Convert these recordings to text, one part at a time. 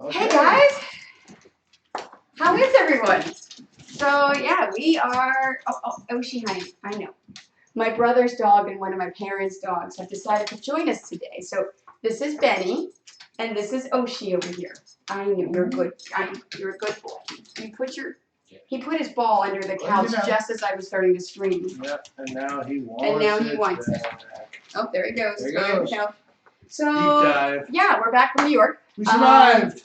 Okay. Hey guys, how is everyone? So yeah, we are. Oshi, honey, I know. My brother's dog and one of my parents' dogs have decided to join us today. So this is Benny, and this is Oshi over here. I know you're good. You're a good boy. He put his ball under the couch just as I was starting to scream. Yep, and now he wants And now he wants it. back. Oh, there he goes. There he goes. So Deep dive. yeah, we're back from New York. We survived.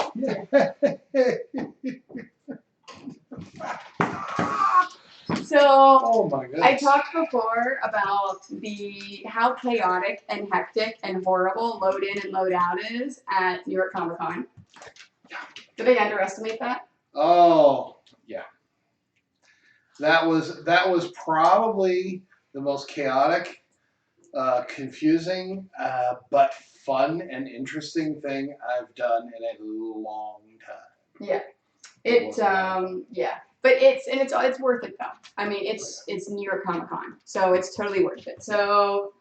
So Oh my goodness. I talked before about how chaotic and hectic and horrible load in and load out is at New York Comic Con. Did I underestimate that? Oh yeah. That was probably the most chaotic, confusing, but fun and interesting thing I've done in a long time. Yeah. Yeah. But it's worth it though. I mean, it's New York Comic Con, so it's totally worth it. So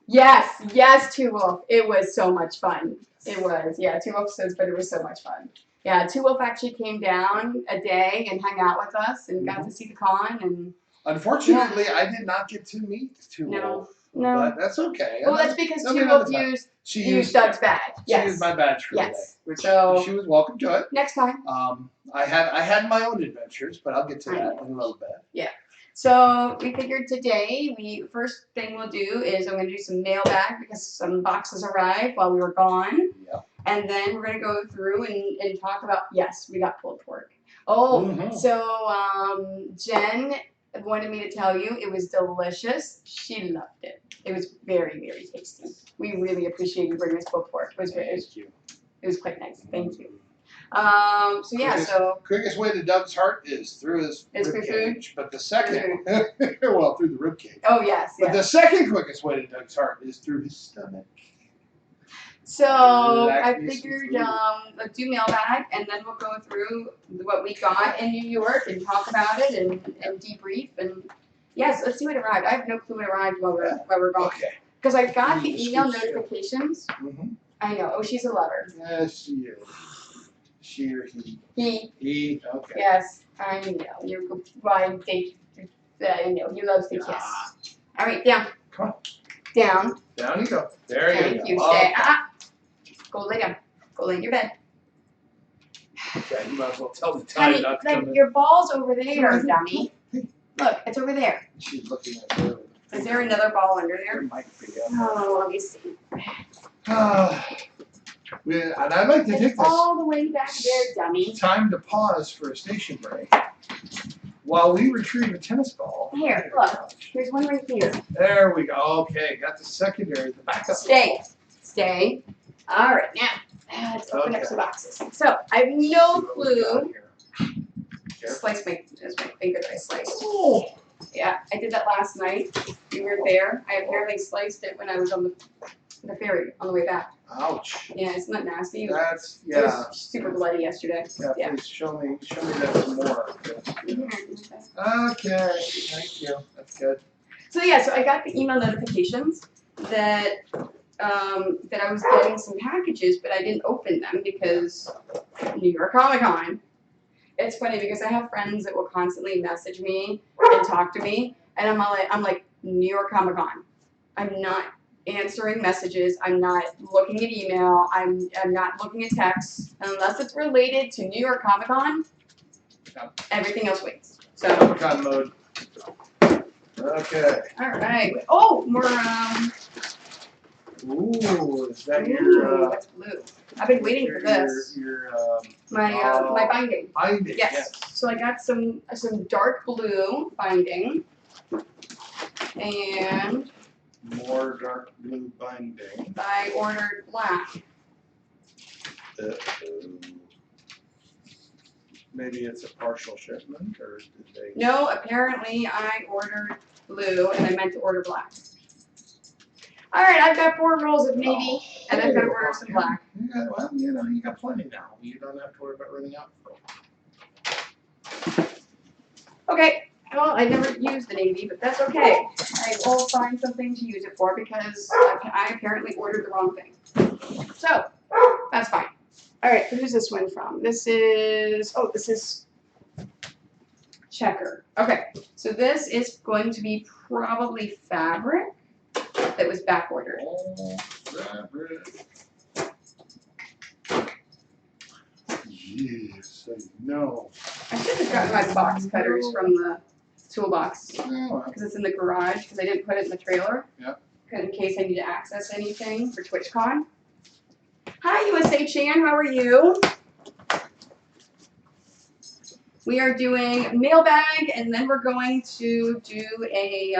yes, Two Wolf. It was so much fun. It was, yeah, 2 episodes, but it was so much fun. Yeah, 2 Wolf actually came down a day and hung out with us and got to see the con. And unfortunately, I did not get to meet 2 Wolf. No. But that's okay. Well, that's because 2 Wolf used Doug's badge. She used my badge for yes. the day, which so, she was welcome to it. Next time. I had my own adventures, but I'll get to that in a little bit. Yeah. So we figured today, first thing we'll do is I'm going to do some mailbag because some boxes arrived while we were gone. Yep. And then we're going to go through and talk about, yes, we got pulled pork. Oh, so Jen wanted me to tell you it was delicious. She loved it. It was very, very tasty. We really appreciate you bringing us pulled pork. It was quite nice. Thank you. Quickest way to Doug's heart is through his rib cage. But the second, well, through the rib cage. Oh yes. But the second quickest way to Doug's heart is through his stomach. So I figured let's do mailbag, and then we'll go through what we got in New York and talk about it and debrief. And yes, let's see what arrived. I have no clue what arrived while we're gone. Okay. Because I got the email notifications. I know. Oh, she's a lover. Yes, she is. She or he? He. Okay. Yes, I know. You're why they. I know he loves the kiss. All right, down. Come on. Down. Down you go. There you go. Thank you. Stay. Go lay down. Go lay in your bed. Okay, you might as well tell the time not to come in. Your ball's over there, dummy. Look, it's over there. She's looking at her. Is there another ball under there? There might be. Oh, let me see. And I'd like to take this all the way back there, dummy. Time to pause for a station break while we retrieve a tennis ball. Here, look. There's one right here. There we go. Okay, got the secondary, the backup. Stay. All right, now let's open up some boxes. So I have no clue. Slice my finger that I sliced. Oh. Yeah, I did that last night. You were there. I apparently sliced it when I was on the ferry on the way back. Ouch. Yeah, isn't that nasty? It was super bloody yesterday. Yeah, please show me that some more. Okay, thank you. That's good. So yeah, so I got the email notifications that I was getting some packages, but I didn't open them because New York Comic Con. It's funny because I have friends that will constantly message me and talk to me, and I'm like New York Comic Con. I'm not answering messages. I'm not looking at email. I'm not looking at texts unless it's related to New York Comic Con. Everything else waits. So. Comic Con mode. Okay. All right. Oh, more. Ooh, is that your? That's blue. I've been waiting for this. My binding. Binding. Yes. So I got some dark blue binding, and more dark blue binding. I ordered black. Maybe it's a partial shipment, or did they? No, apparently I ordered blue, and I meant to order black. All right, I've got 4 rolls of navy, and I've got to order some black. Yeah, well, you got plenty now. You don't have to worry about running out. Okay. Well, I never used the navy, but that's okay. I will find something to use it for because I apparently ordered the wrong thing. So, that's fine. All right, who's this one from? This is Checker. Okay, so this is going to be probably fabric that was back ordered. Oh, fabric. Yes, I know. I should have gotten my box cutters from the toolbox Oh, because it's in the garage because I didn't put it in the trailer. Yeah. In case I need to access anything for TwitchCon. Hi, USA Chan, how are you? We are doing mailbag, and then we're going to do a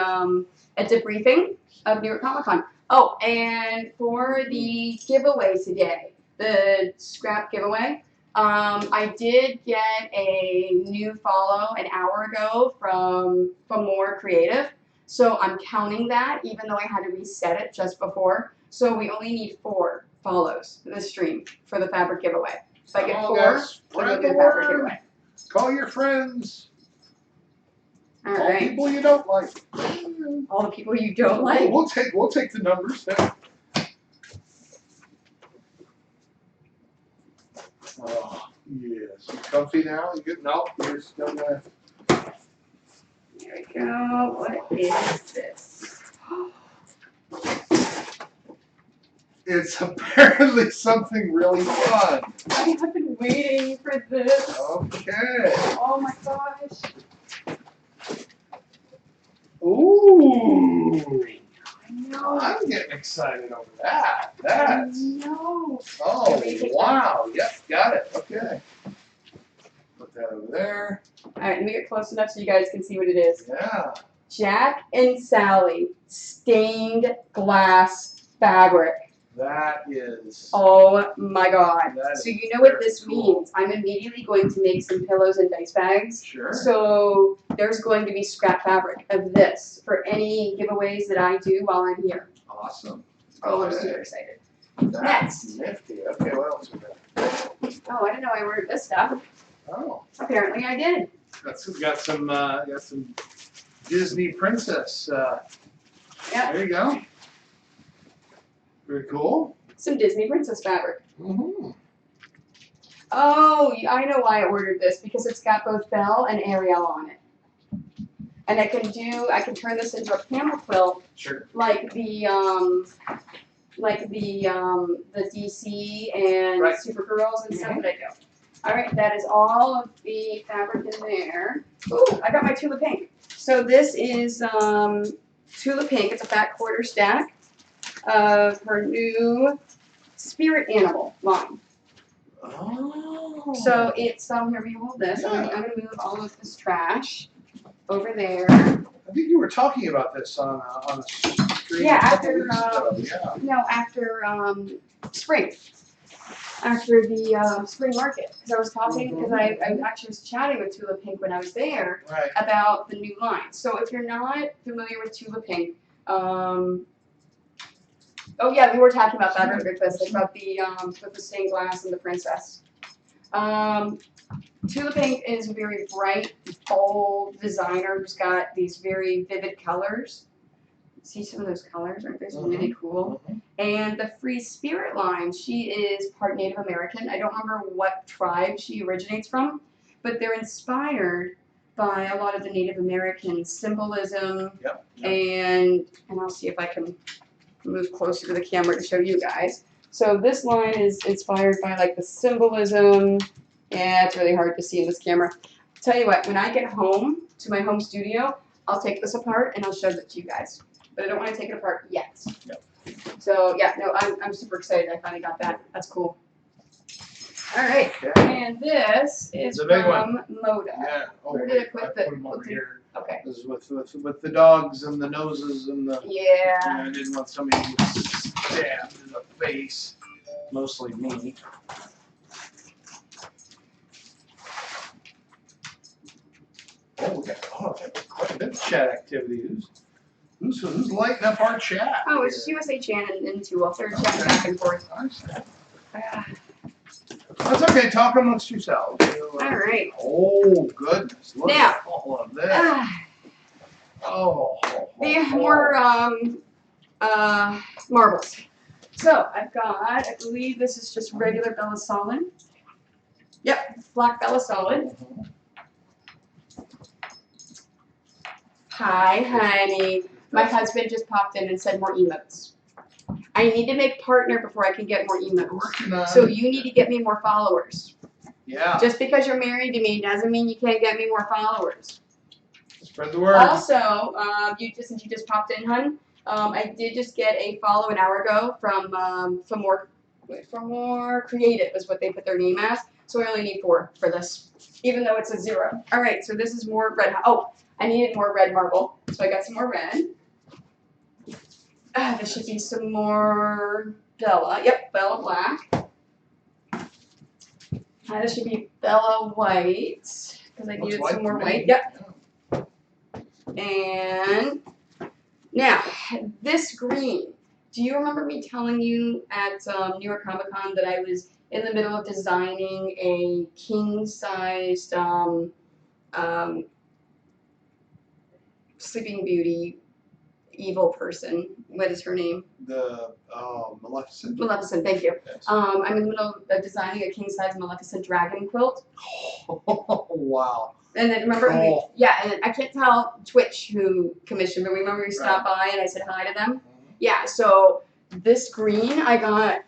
debriefing of New York Comic Con. Oh, and for the giveaway today, the scrap giveaway, I did get a new follow an hour ago from More Creative. So I'm counting that, even though I had to reset it just before. So we only need 4 follows for the stream for the fabric giveaway. If I get 4, then we'll do a fabric giveaway. Call your friends. All Call right. people you don't like. All the people you don't like. We'll take the numbers there. Oh, yes. You comfy now? You good? No, you're still there. There we go. What is this? It's apparently something really fun. I have been waiting for this. Okay. Oh my gosh. Ooh. I know. I'm getting excited over that. I That's. know. Oh, wow. Yep, got it. Okay. Put that over there. All right, let me get close enough so you guys can see what it is. Yeah. Jack and Sally stained glass fabric. That is. Oh my god. That So is you know what very this cool. means. I'm immediately going to make some pillows and dice bags. Sure. So there's going to be scrap fabric of this for any giveaways that I do while I'm here. Awesome. Oh, I'm Okay. super excited. That's Next. nifty. Okay, what else we got? Oh, I didn't know I ordered this stuff. Oh, Apparently I did. got some Disney princess. Yeah, There you go. Very cool. some Disney princess fabric. Mm-hmm. Oh, I know why I ordered this, because it's got both Belle and Ariel on it. And I can turn this into a camel quilt Sure. like the DC and Right. Supergirls and stuff that I do. All right, that is all of the fabric in there. Ooh, I got my Tula Pink. So this is Tula Pink. It's a fat quarter stack of her new spirit animal line. Oh. So it's here we hold this. Yeah. I'm gonna move all of this trash over there. I think you were talking about this on a stream. Yeah, a couple after, weeks ago. Yeah. No, after spring. After the spring market, because I was talking, because I actually was chatting with Tula Pink when I was there Right. about the new line. So if you're not familiar with Tula Pink, oh yeah, we were talking about that really quick, about the with the stained glass and the princess. Tula Pink is a very bright, bold designer who's got these very vivid colors. See some of those colors? Aren't those really cool? Mhm. And the Free Spirit line, she is part Native American. I don't remember what tribe she originates from, but they're inspired by a lot of the Native American symbolism. Yep. And I'll see if I can move closer to the camera to show you guys. So this line is inspired by like the symbolism. Yeah, it's really hard to see in this camera. Tell you what, when I get home to my home studio, I'll take this apart and I'll show it to you guys. But I don't want to take it apart yet. Yep. So yeah, no, I'm super excited. I finally got that. That's cool. All right, Okay. and this is The big from Moda. Yeah. Oh, Where did I put the- them over here. Okay. This is with the dogs and the noses and the. Yeah. I didn't want somebody to get stabbed in the face. Mostly me. Oh, we got quite a bit of chat activity. Who's lighting up our chat? Oh, it's here? USA Chan and Tua. They're chatting back and forth. Ah, That's okay. Talk amongst yourselves. all right. Oh goodness! Look Now. at all of this. Ah, Oh. the more marbles. So I've got, I believe this is just regular Bella Solid. Yep, black Bella Solid. Hi, honey. My husband just popped in and said more emotes. I need to make partner before I can get more emotes. So you need to get me more followers. Yeah. Just because you're married to me doesn't mean you can't get me more followers. Spread the word. Also, since you just popped in, hun, I did just get a follow an hour ago from more creative is what they put their name as. So I only need 4 for this, even though it's a 0. All right, so this is more red. Oh, I needed more red marble, so I got some more red. There should be some more Bella. Yep, Bella black. This should be Bella white because I needed some more white. Yep. Yeah. And now this green. Do you remember me telling you at New York Comic Con that I was in the middle of designing a king-sized Sleeping Beauty evil person? What is her name? The Maleficent. Maleficent, thank you. Yes. I'm in the middle of designing a king-size Maleficent dragon quilt. Oh, wow. And then remember, Cool. and I can't tell Twitch who commissioned, but remember we stopped by and I said hi to them? Yeah, so this green I got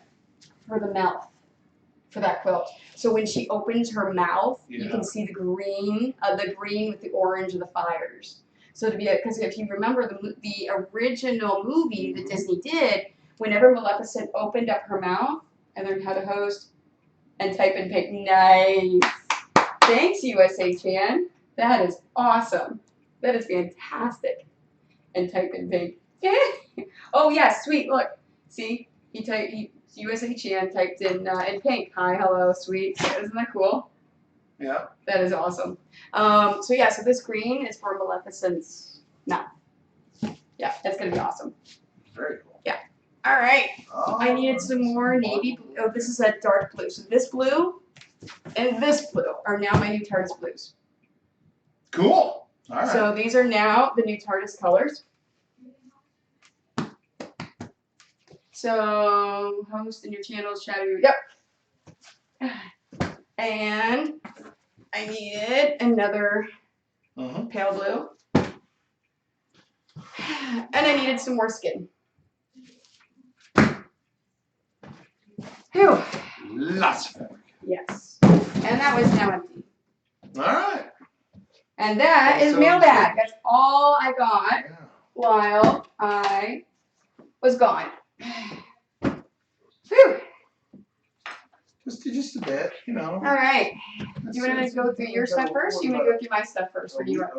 for the mouth for that quilt. So when she opens her mouth, you can see the green with the orange of the fires. So to be because if you remember the original movie that Disney did, whenever Maleficent opened up her mouth and learned how to host and type and pick, nice. Thanks, USA Chan. That is awesome. That is fantastic. And type in pink. Oh yeah, sweet. Look, see, USA Chan typed in pink. Hi, hello, sweet. Isn't that cool? Yeah. That is awesome. So yeah, so this green is for Maleficent's mouth. Yeah, that's gonna be awesome. Very cool. Yeah. All right. Oh, I needed some more navy blue. Oh, this is a dark blue. So this blue and this blue are now my new TARDIS blues. Cool. All right. So these are now the new TARDIS colors. So host in your channels, shadow. Yep. And I needed another pale blue. And I needed some more skin. Phew. Lots of fabric. Yes. And that was now empty. All right. And that is mailbag. That's all I got while I was gone. Whew. Just a bit, you know. All right. Do you want to go through your stuff first? Or you want to go through my stuff first? Or do you want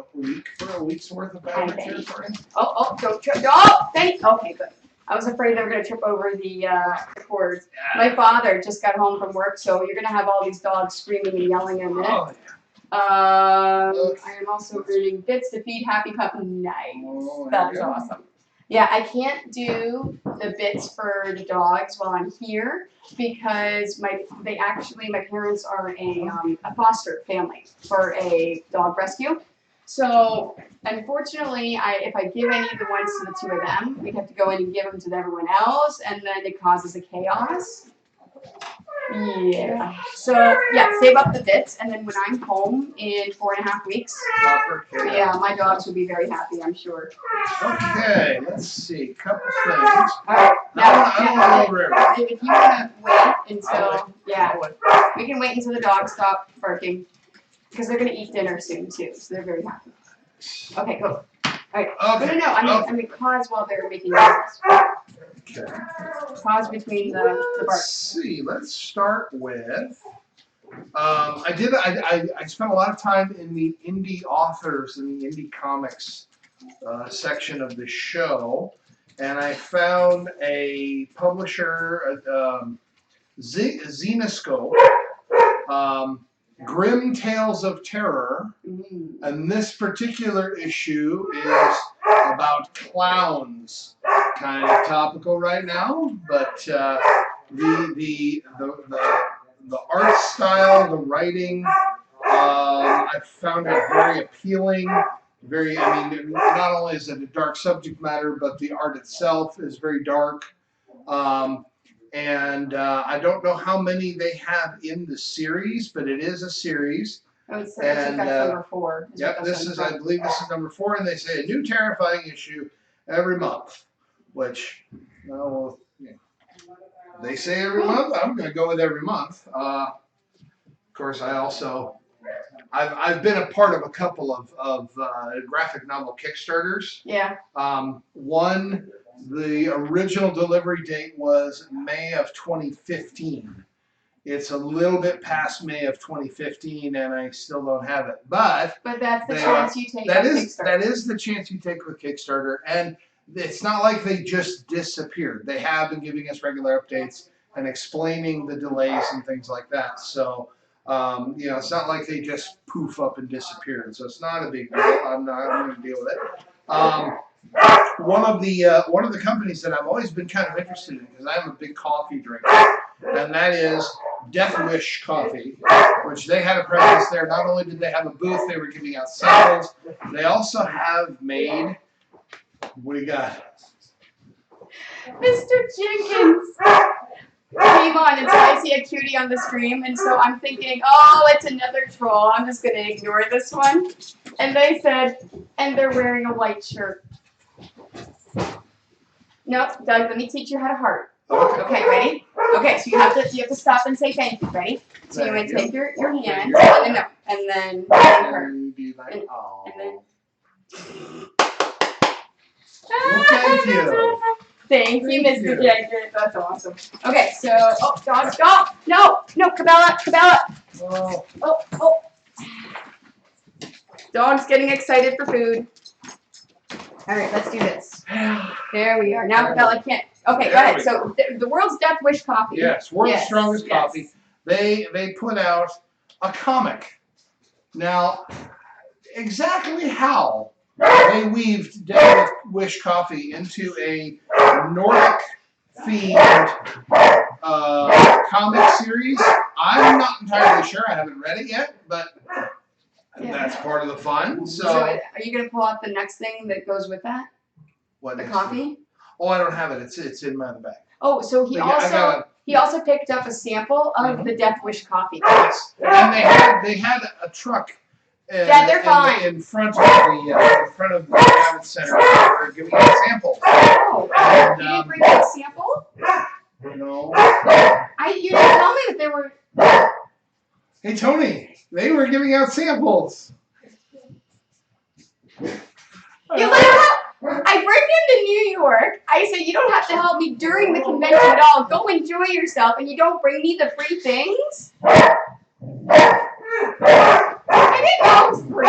a week's worth of fabric here for you? Oh, don't trip. Oh, thank. Okay, good. I was afraid they were going to trip over the cords. My father just got home from work, so you're going to have all these dogs screaming and yelling in a minute. Oh, yeah. I am also earning bits to feed Happy Pup. Nice. Oh, that is awesome. Yeah, I can't do the bits for the dogs while I'm here because my parents are a foster family for a dog rescue. So unfortunately, if I give any of the ones to the 2 of them, we'd have to go in and give them to everyone else, and then it causes a chaos. Yeah. So yeah, save up the bits, and then when I'm home in 4.5 weeks, yeah, my dogs will be very happy, I'm sure. Okay, let's see, couple things. All right. Now, David, if you want to wait until we can wait until the dogs stop barking because they're gonna eat dinner soon too, so they're very happy. Okay, go. All right. Okay. No. I mean, pause while they're making noises. Okay. Pause between the barks. Let's see. Let's start with. I spent a lot of time in the indie authors and the indie comics section of the show, and I found a publisher, Zenoscope, Grim Tales of Terror, and this particular issue is about clowns. Kind of topical right now, but the art style, the writing, I found it very appealing. Not only is it a dark subject matter, but the art itself is very dark. And I don't know how many they have in the series, but it is a series. I would say that's number 4. Yep, this is, I believe this is number 4, and they say a new terrifying issue every month, which, well, yeah. They say every month, I'm going to go with every month. Of course, I've been a part of a couple of graphic novel Kickstarters. Yeah. One, the original delivery date was May of 2015. It's a little bit past May of 2015, and I still don't have it. But that's the chance you take. That is the chance you take with Kickstarter, and it's not like they just disappeared. They have been giving us regular updates and explaining the delays and things like that. So, it's not like they just poof up and disappeared. So it's not a big deal. I'm going to deal with it. One of the companies that I've always been kind of interested in, because I'm a big coffee drinker, and that is Death Wish Coffee, which they had a presence there. Not only did they have a booth, they were giving out samples. They also have made, what do you got? Mr. Jenkins came on, and so I see a cutie on the stream, and so I'm thinking, oh, it's another troll. I'm just going to ignore this one. And they said, and they're wearing a white shirt. No, Doug, let me teach you how to heart. Okay, ready? Okay, so you have to stop and say thank you. Ready? So you're going to take your hand, and then heart. And then. Well, thank you. Thank you, Mr. Jenkins. That's awesome. Okay, so, dog, stop. No, Cabela. Oh. Dog's getting excited for food. All right, let's do this. There we are. Now Cabela can't. Okay, go ahead. So the world's Death Wish Coffee. Yes, world's strongest coffee. They put out a comic. Now, exactly how they weaved Death Wish Coffee into a Nordic-themed comic series, I'm not entirely sure. I haven't read it yet, but that's part of the fun. So are you going to pull out the next thing that goes with that? What? The coffee? Oh, I don't have it. It's in my bag. Oh, so he also picked up a sample of the Death Wish coffee. Yes, and they had a truck. They're fine. In front of the Javits Center, they were giving out samples. Oh, you didn't bring me a sample? No. You didn't tell me that there were. Hey Tony, they were giving out samples. You let I break into New York. I said, you don't have to help me during the convention at all. Go enjoy yourself, and you don't bring me the free things? I didn't know it was free.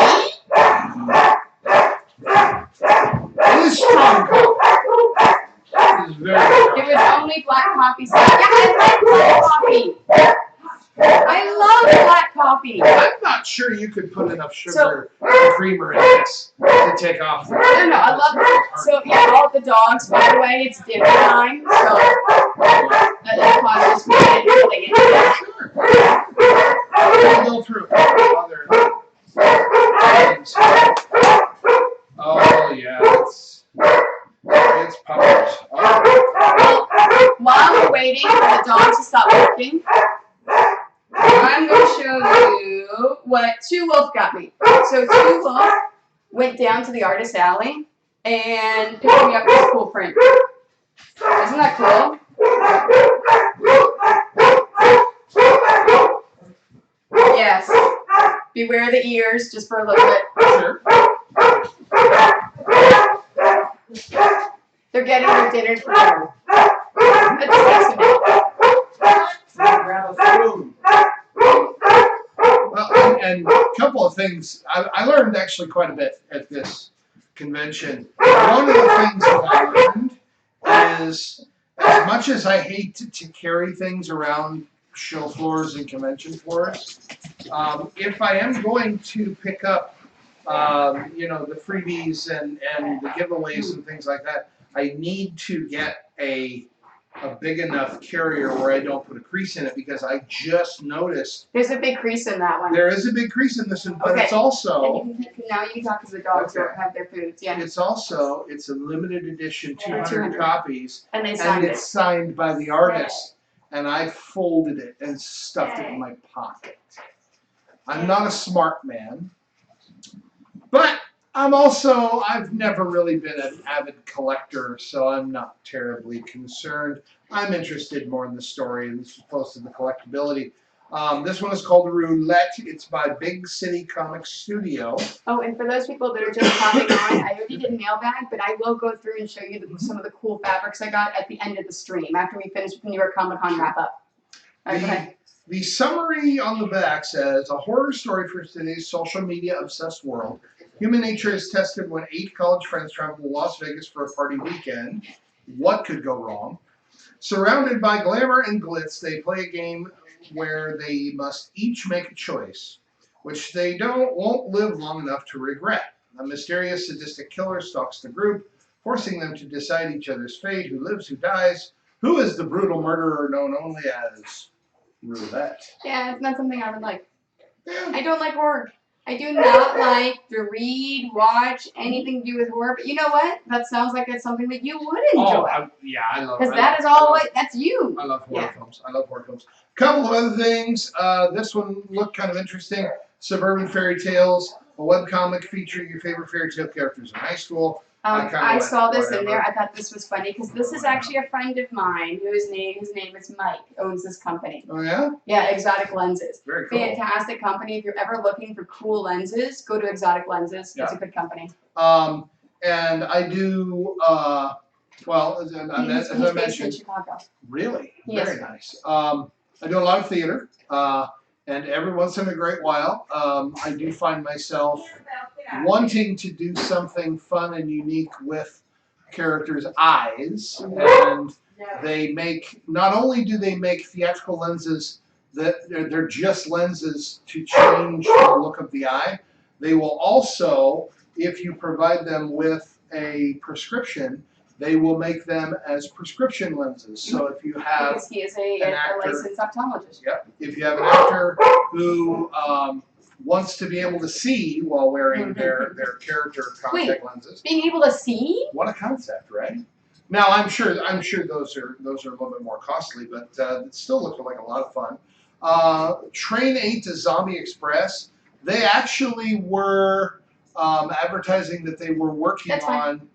It is strong coffee. It is very strong. It was only black coffee. So yeah, I like black coffee. I love black coffee. I'm not sure you could put enough sugar and creamer in this to take off. No, I love it. So yeah, all the dogs, by the way, it's dinner time. So that's why I just made it. We'll go through other things. Oh yeah, it's puppers. Oh. While we're waiting for the dogs to stop working, I'm going to show you what Two Wolf got me. So Two Wolf went down to the artist alley and picked me up this cool print. Isn't that cool? Yes. Beware the ears just for a little bit. Sure. They're getting their dinner prepared. That's awesome. Well, and a couple of things. I learned actually quite a bit at this convention. One of the things that I learned is, as much as I hate to carry things around show floors and convention floors, if I am going to pick up, the freebies and the giveaways and things like that, I need to get a a big enough carrier where I don't put a crease in it, because I just noticed There's a big crease in that one. there is a big crease in this one, but Okay. it's also, And now you can talk to the dogs Okay. or have their foods. Yeah. it's a limited edition, 200 200. copies, And they and signed it. it's signed by the artist, and I folded it and stuffed it in my pocket. I'm not a smart man, but I've never really been an avid collector, so I'm not terribly concerned. I'm interested more in the story as opposed to the collectability. This one is called Roulette. It's by Big City Comics Studio. Oh, and for those people that are just popping on, I already did mailbag, but I will go through and show you some of the cool fabrics I got at the end of the stream after we finish with the New York Comic Con wrap up. All right, go ahead. The summary on the back says, a horror story for today's social media obsessed world. Human nature is tested when 8 college friends travel to Las Vegas for a party weekend. What could go wrong? Surrounded by glamour and glitz, they play a game where they must each make a choice, which they won't live long enough to regret. A mysterious, sadistic killer stalks the group, forcing them to decide each other's fate, who lives, who dies, who is the brutal murderer known only as Roulette. Yeah, it's not something I would like. Yeah. I don't like horror. I do not like to read, watch, anything to do with horror. But you know what? That sounds like it's something that you would enjoy. I love. Because that is all what that's you. I love horror Yeah. films. I love horror films. Couple of other things. This one looked kind of interesting. Suburban Fairy Tales, a webcomic featuring your favorite fairy tale characters in high school. I saw this in whatever. there. I thought this was funny because this is actually a friend of mine his name is Mike, owns this company. Oh yeah? Yeah, Exotic Lenses. Very cool. Fantastic company. If you're ever looking for cool lenses, go to Exotic Lenses. Yeah. It's a good company. And I do, well, as I He's based in mentioned, Chicago. really? Yes. Very nice. I do a lot of theater, and every once in a great while, I do find myself wanting to do something fun and unique with characters' eyes, and not only do they make theatrical lenses that they're just lenses to change the look of the eye, they will also, if you provide them with a prescription, they will make them as prescription lenses. So if you have Because he is a licensed optometrist. Yep. If you have an actor who wants to be able to see while wearing their character contact lenses. Being able to see? What a concept, right? Now I'm sure those are a little bit more costly, but it still looks like a lot of fun. Train 8 to Zombie Express. They actually were advertising that they were working on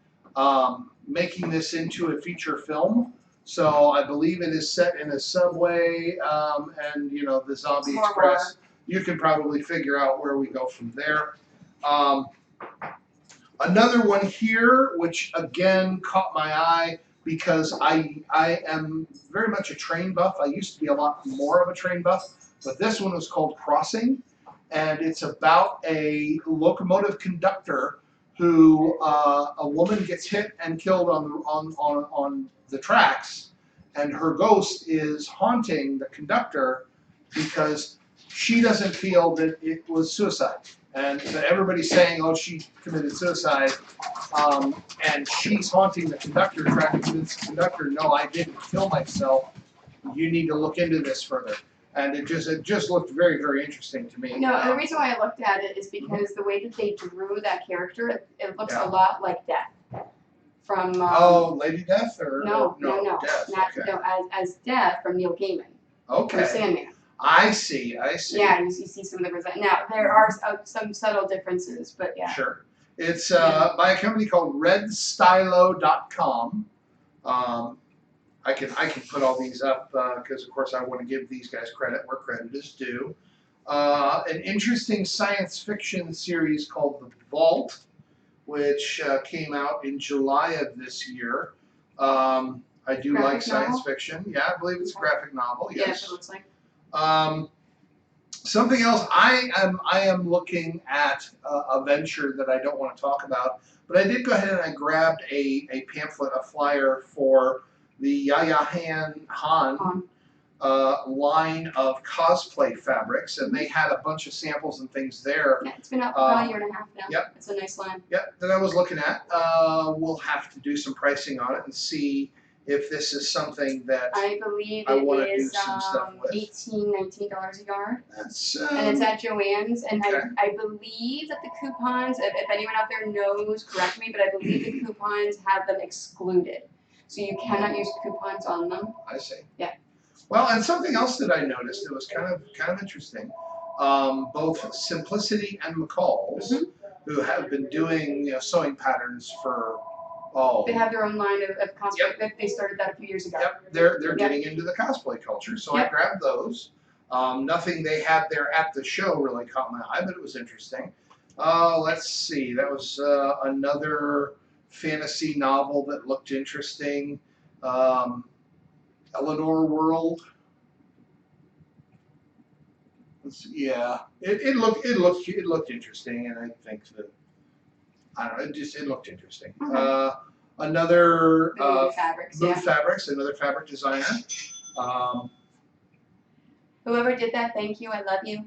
making this into a feature film. So I believe it is set in a subway, and you know, the Zombie Express. You can probably figure out where we go from there. Another one here, which again caught my eye because I am very much a train buff. I used to be a lot more of a train buff, but this one was called Crossing, and it's about a locomotive conductor who a woman gets hit and killed on the tracks, and her ghost is haunting the conductor because she doesn't feel that it was suicide, and that everybody's saying, "Oh, she committed suicide," and she's haunting the conductor, trying to convince the conductor, "No, I didn't kill myself. You need to look into this further." And it just looked very, very interesting to me. No, the reason why I looked at it is because the way that they drew that character, it looks a lot like Death. From Lady Death or no, Death. Okay. as Death from Neil Gaiman. Okay. From Sandman. I see. Yeah, you see some of the results. Now there are some subtle differences, but yeah. Sure. It's by a company called RedStylo.com. I can put all these up because of course I want to give these guys credit where credit is due. An interesting science fiction series called The Vault, which came out in July of this year. I do like science fiction. Yeah, I believe it's a graphic novel. Yes. Yes, it looks like. Something else, I am looking at a venture that I don't want to talk about, but I did go ahead and I grabbed a pamphlet, a flyer for the Yaya Han line of cosplay fabrics, and they had a bunch of samples and things there. Yeah, it's been out for about a year and a half now. Yep. It's a nice line. Yep, that I was looking at. We'll have to do some pricing on it and see if this is something that I believe I wanna it do is some stuff with. $18-19 a yard. That's And it's at Joann's, and okay. I believe that the coupons, if anyone out there knows, correct me, but I believe the coupons have them excluded. So you cannot use coupons on them. I see. Yeah. Well, and something else that I noticed that was kind of interesting. Both Simplicity and McCall's, who have been doing sewing patterns for They have their own line of cosplay. Yep. They started that a few years ago. Yep, they're Yep. getting into the cosplay culture, so I Yep. grabbed those. Nothing they had there at the show really caught my eye, but it was interesting. Let's see, that was another fantasy novel that looked interesting. Eleanor World. Yeah, it looked interesting, and I think that I don't know, it looked interesting. Another Move Fabrics, Move yeah. Fabrics, another fabric designer. Whoever did that, thank you. I love you.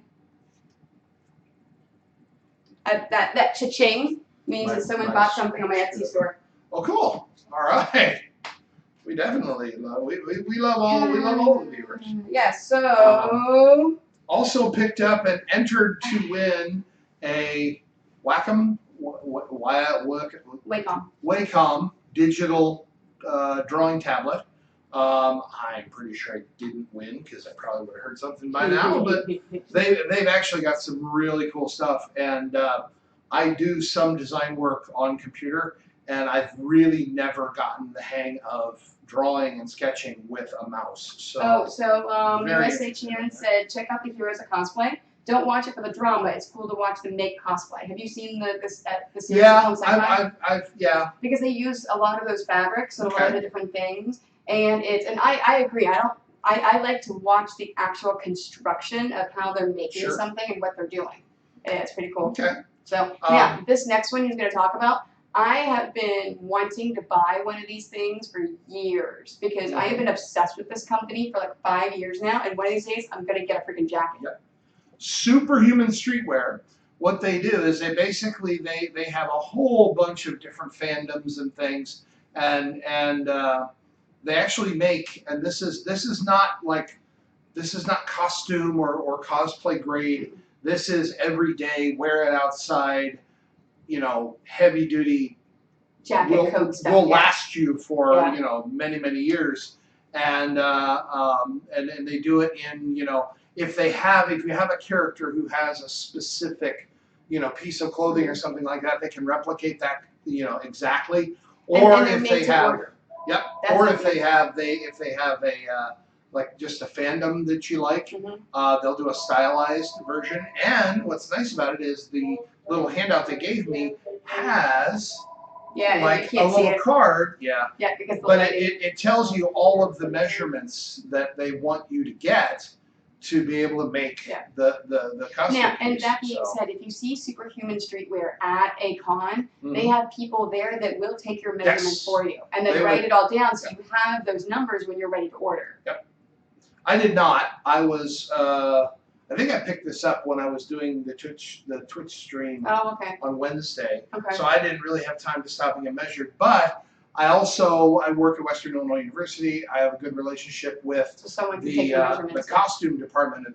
That cha-ching means that someone bought something on my Etsy store. Oh, cool! All right, we definitely love we love all the viewers. Yeah. So. Also picked up and entered to win a Wacom Wacom digital drawing tablet. I'm pretty sure I didn't win because I probably would have heard something by now, but they've actually got some really cool stuff, and I do some design work on computer, and I've really never gotten the hang of drawing and sketching with a mouse. So USA Chan said, check out the Heroes of Cosplay. Don't watch it for the drama. It's cool to watch them make cosplay. Have you seen the series? Yeah, I've yeah. Because they use a lot of those fabrics and a lot of the different things, and I agree. I like to watch the actual construction of how they're making something and what they're doing. And it's pretty cool. Okay. So yeah, this next one he's going to talk about. I have been wanting to buy one of these things for years because I have been obsessed with this company for like 5 years now, and one of these days I'm going to get a freaking jacket. Yep. Superhuman Streetwear. What they do is they basically they have a whole bunch of different fandoms and things, and they actually make, and this is not costume or cosplay grade. This is everyday, wear it outside, heavy duty jacket, coat stuff. Will last you for many years, and they do it in if you have a character who has a specific piece of clothing or something like that, they can replicate that exactly, or if they have if they have a like just a fandom that you like, they'll do a stylized version. And what's nice about it is the little handout they gave me has like a little card, but it tells you all of the measurements that they want you to get to be able to make the costume. Now, and that being said, if you see Superhuman Streetwear at a con, they have people there that will take your measurements for you and then write it all down so you have those numbers when you're ready to order. Yep. I did not. I was. I think I picked this up when I was doing the Twitch stream on Wednesday. Okay. So I didn't really have time to stop and get measured. But I work at Western Illinois University. I have a good relationship with the costume department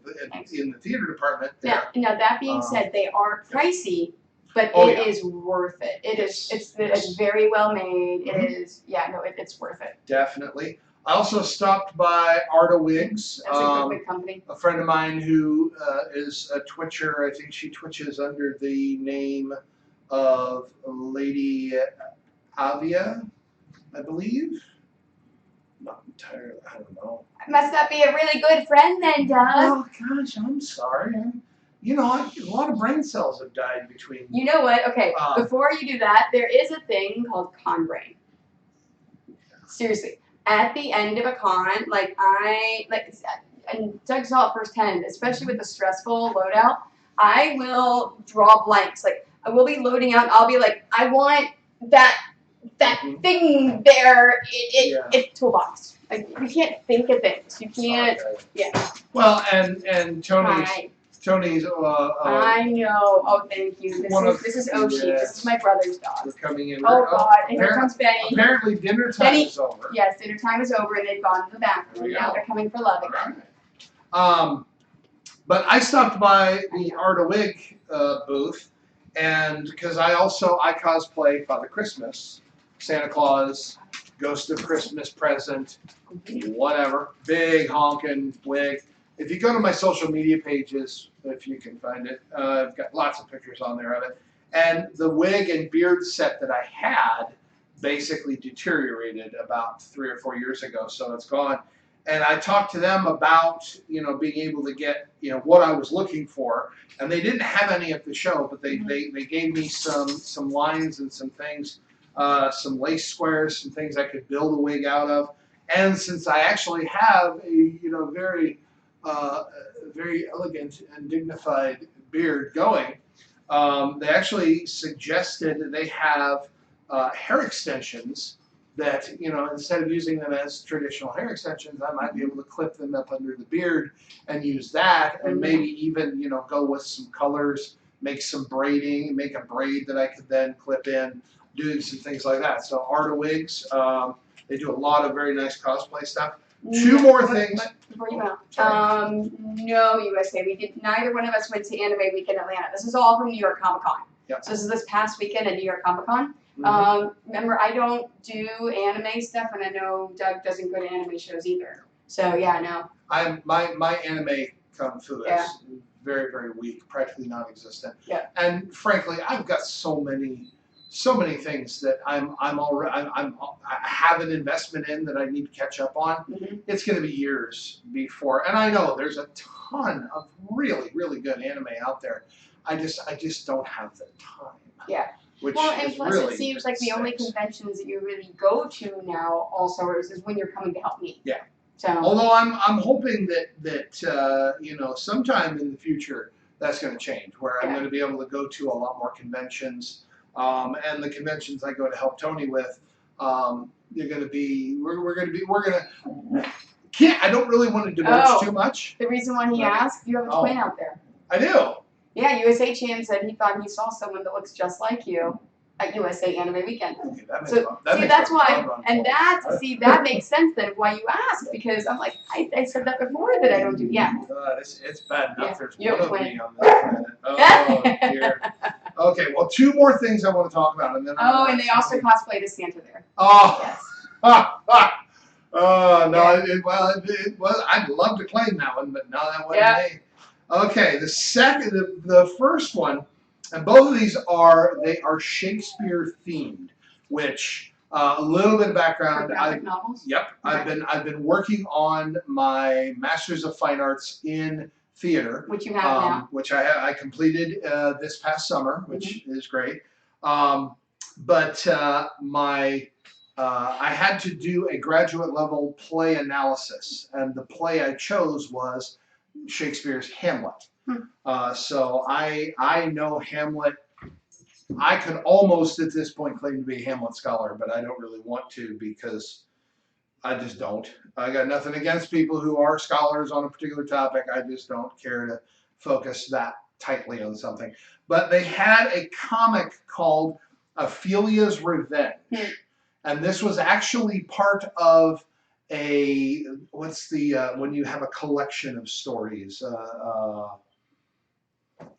in the theater department there. Now that being said, they are pricey, but it is worth it. It's very well made. It is it's worth it. Definitely. I also stopped by Arta Wigs. That's a good company. A friend of mine who is a Twitcher. I think she twitches under the name of Lady Avia, I believe. Not entirely. I don't know. Must that be a really good friend then, Doug? Oh gosh, I'm sorry. A lot of brain cells have died between. You know what? Okay, before you do that, there is a thing called con brain. Seriously. At the end of a con, and Doug saw it firsthand, especially with the stressful loadout, I will draw blanks. Like, I will be loading out, I'll be like, I want that thing there, it's toolbox. Like, you can't think of things. You can't, Well, and Tony's. I know. Oh, thank you. This is Oshi. Yes. This is my brother's We're dog. coming in. Oh God! And here comes Benny. Apparently, dinner time is over. Yes, dinner time is over, and they've gone to the bathroom. Now they're coming for love again. Right. But I stopped by the Art of Wig booth, and because I cosplay Father Christmas, Santa Claus, Ghost of Christmas Present, whatever, big honking wig. If you go to my social media pages, if you can find it, I've got lots of pictures on there of it. And the wig and beard set that I had basically deteriorated about 3 or 4 years ago, so it's gone. And I talked to them about, being able to get, what I was looking for. And they didn't have any at the show, but they gave me some lines and some things, some lace squares, some things I could build a wig out of. And since I actually have a, very, very elegant and dignified beard going, they actually suggested that they have hair extensions that, instead of using them as traditional hair extensions, I might be able to clip them up under the beard and use that, and maybe even, go with some colors, make some braiding, make a braid that I could then clip in, doing some things like that. So Art of Wigs, they do a lot of very nice cosplay stuff. Two more things. Before you go, no USA. We did. Neither one of us went to Anime Week in Atlanta. This is all from New York Comic Con. Yep. So this is this past weekend at New York Comic Con. Remember, I don't do anime stuff, and I know Doug doesn't go to anime shows either. So yeah, no. My anime kung fu is very, very weak, practically non-existent. Yeah. And frankly, I've got so many things that I have an investment in that I need to catch up on. It's going to be years before, and I know there's a ton of really, really good anime out there. I just don't have the time. Yeah. Which and plus really it seems like the only conventions that you really go to now also is when you're coming to help me. Yeah. So. Although I'm hoping that sometime in the future that's going to change, where I'm going to be able to go to a lot more conventions, and the conventions I go to help Tony with, they're going to be I don't really want to divulge too much. The reason why he asked, you have a twin out there. I do. Yeah, USA Chan said he thought he saw someone that looks just like you at USA Anime Weekend. Okay, that's why, and that makes sense then why you asked, because I'm like, I said that before that I don't do, it's bad enough there's one of me on this planet. Oh, dear. Okay, well, 2 more things I want to talk about, and then and they also cosplayed as Santa there. Oh. Yes. Oh, no, I'd love to claim that one, but no, that wasn't me. Okay, the first one, and both of these are Shakespeare themed, which a little bit of background. Graphic novels. Yep, okay. I've been working on my Masters of Fine Arts in Theater, which you have now, which I completed this past summer, which is great. But I had to do a graduate level play analysis, and the play I chose was Shakespeare's Hamlet. So I know Hamlet. I could almost at this point claim to be a Hamlet scholar, but I don't really want to because I just don't. I got nothing against people who are scholars on a particular topic. I just don't care to focus that tightly on something. But they had a comic called Ophelia's Revenge. And this was actually part of when you have a collection of stories?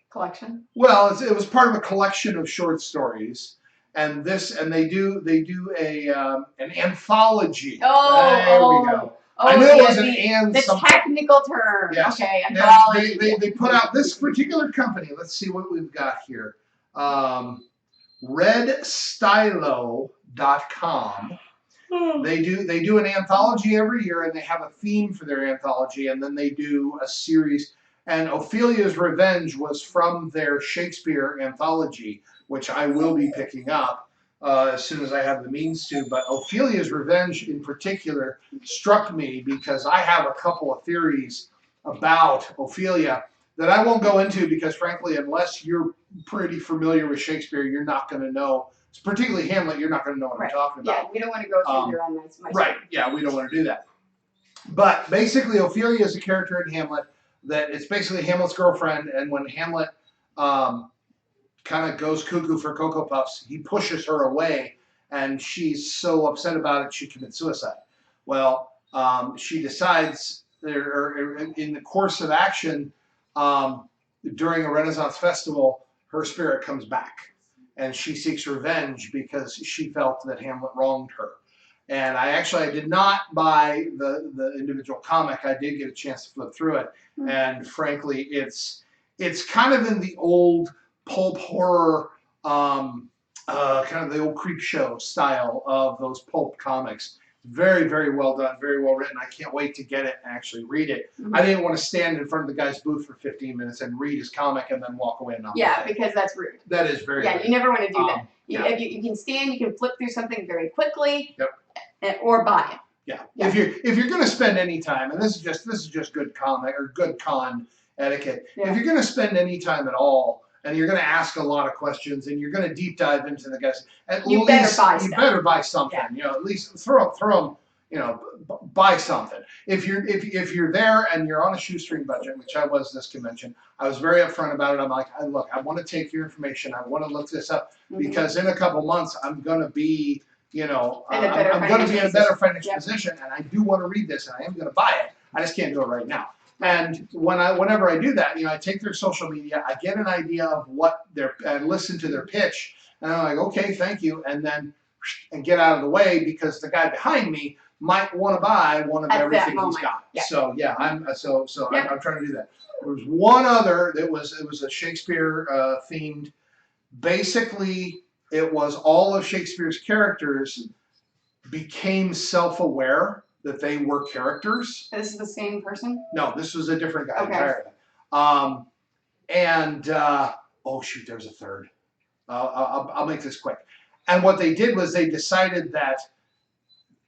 Collection? Well, it was part of a collection of short stories, and they do an anthology. There we go. I knew it was the technical term. Yes. Okay, anthology. They put out this particular company. Let's see what we've got here. RedStylo.com. They do an anthology every year, and they have a theme for their anthology, and then they do a series. And Ophelia's Revenge was from their Shakespeare anthology, which I will be picking up as soon as I have the means to. But Ophelia's Revenge in particular struck me because I have a couple of theories about Ophelia that I won't go into because, frankly, unless you're pretty familiar with Shakespeare, you're not going to know. Particularly Hamlet, you're not going to know what I'm talking about. Yeah, we don't want to go through your own right, yeah, we don't want to do that. But basically, Ophelia is a character in Hamlet that it's basically Hamlet's girlfriend, and when Hamlet kind of goes cuckoo for Cocoa Puffs, he pushes her away, and she's so upset about it she commits suicide. Well, she decides, or in the course of action, during a Renaissance festival, her spirit comes back, and she seeks revenge because she felt that Hamlet wronged her. And I did not buy the individual comic. I did get a chance to flip through it, and frankly, it's kind of in the old pulp horror, kind of the old creep show style of those pulp comics. Very, very well done, very well written. I can't wait to get it and actually read it. I didn't want to stand in front of the guy's booth for 15 minutes and read his comic and then walk away and not buy it. Because that's rude. That is very rude. You never want to do that. If you can stand, you can flip through something very quickly. Or buy it. Yeah. If you're going to spend any time, and this is just good comic or good con etiquette. If you're going to spend any time at all, and you're going to ask a lot of questions, and you're going to deep dive into the guys, you better buy something. At least throw them. Buy something. If you're there and you're on a shoestring budget, which I was this convention, I was very upfront about it. I'm like, look, I want to take your information. I want to look this up because in a couple months I'm going to be. I'm going to be in a better financial position, and I do want to read this, and I am going to buy it. I just can't do it right now. And whenever I do that, I take their social media, I get an idea of what and listen to their pitch, and I'm like, okay, thank you, and then get out of the way because the guy behind me might want to buy one of everything he's got. So I'm trying to do that. There was one other that was a Shakespeare themed, basically. It was all of Shakespeare's characters became self-aware that they were characters. This is the same person? No, this was a different guy entirely. Oh shoot, there's a third. I'll make this quick. And what they did was they decided that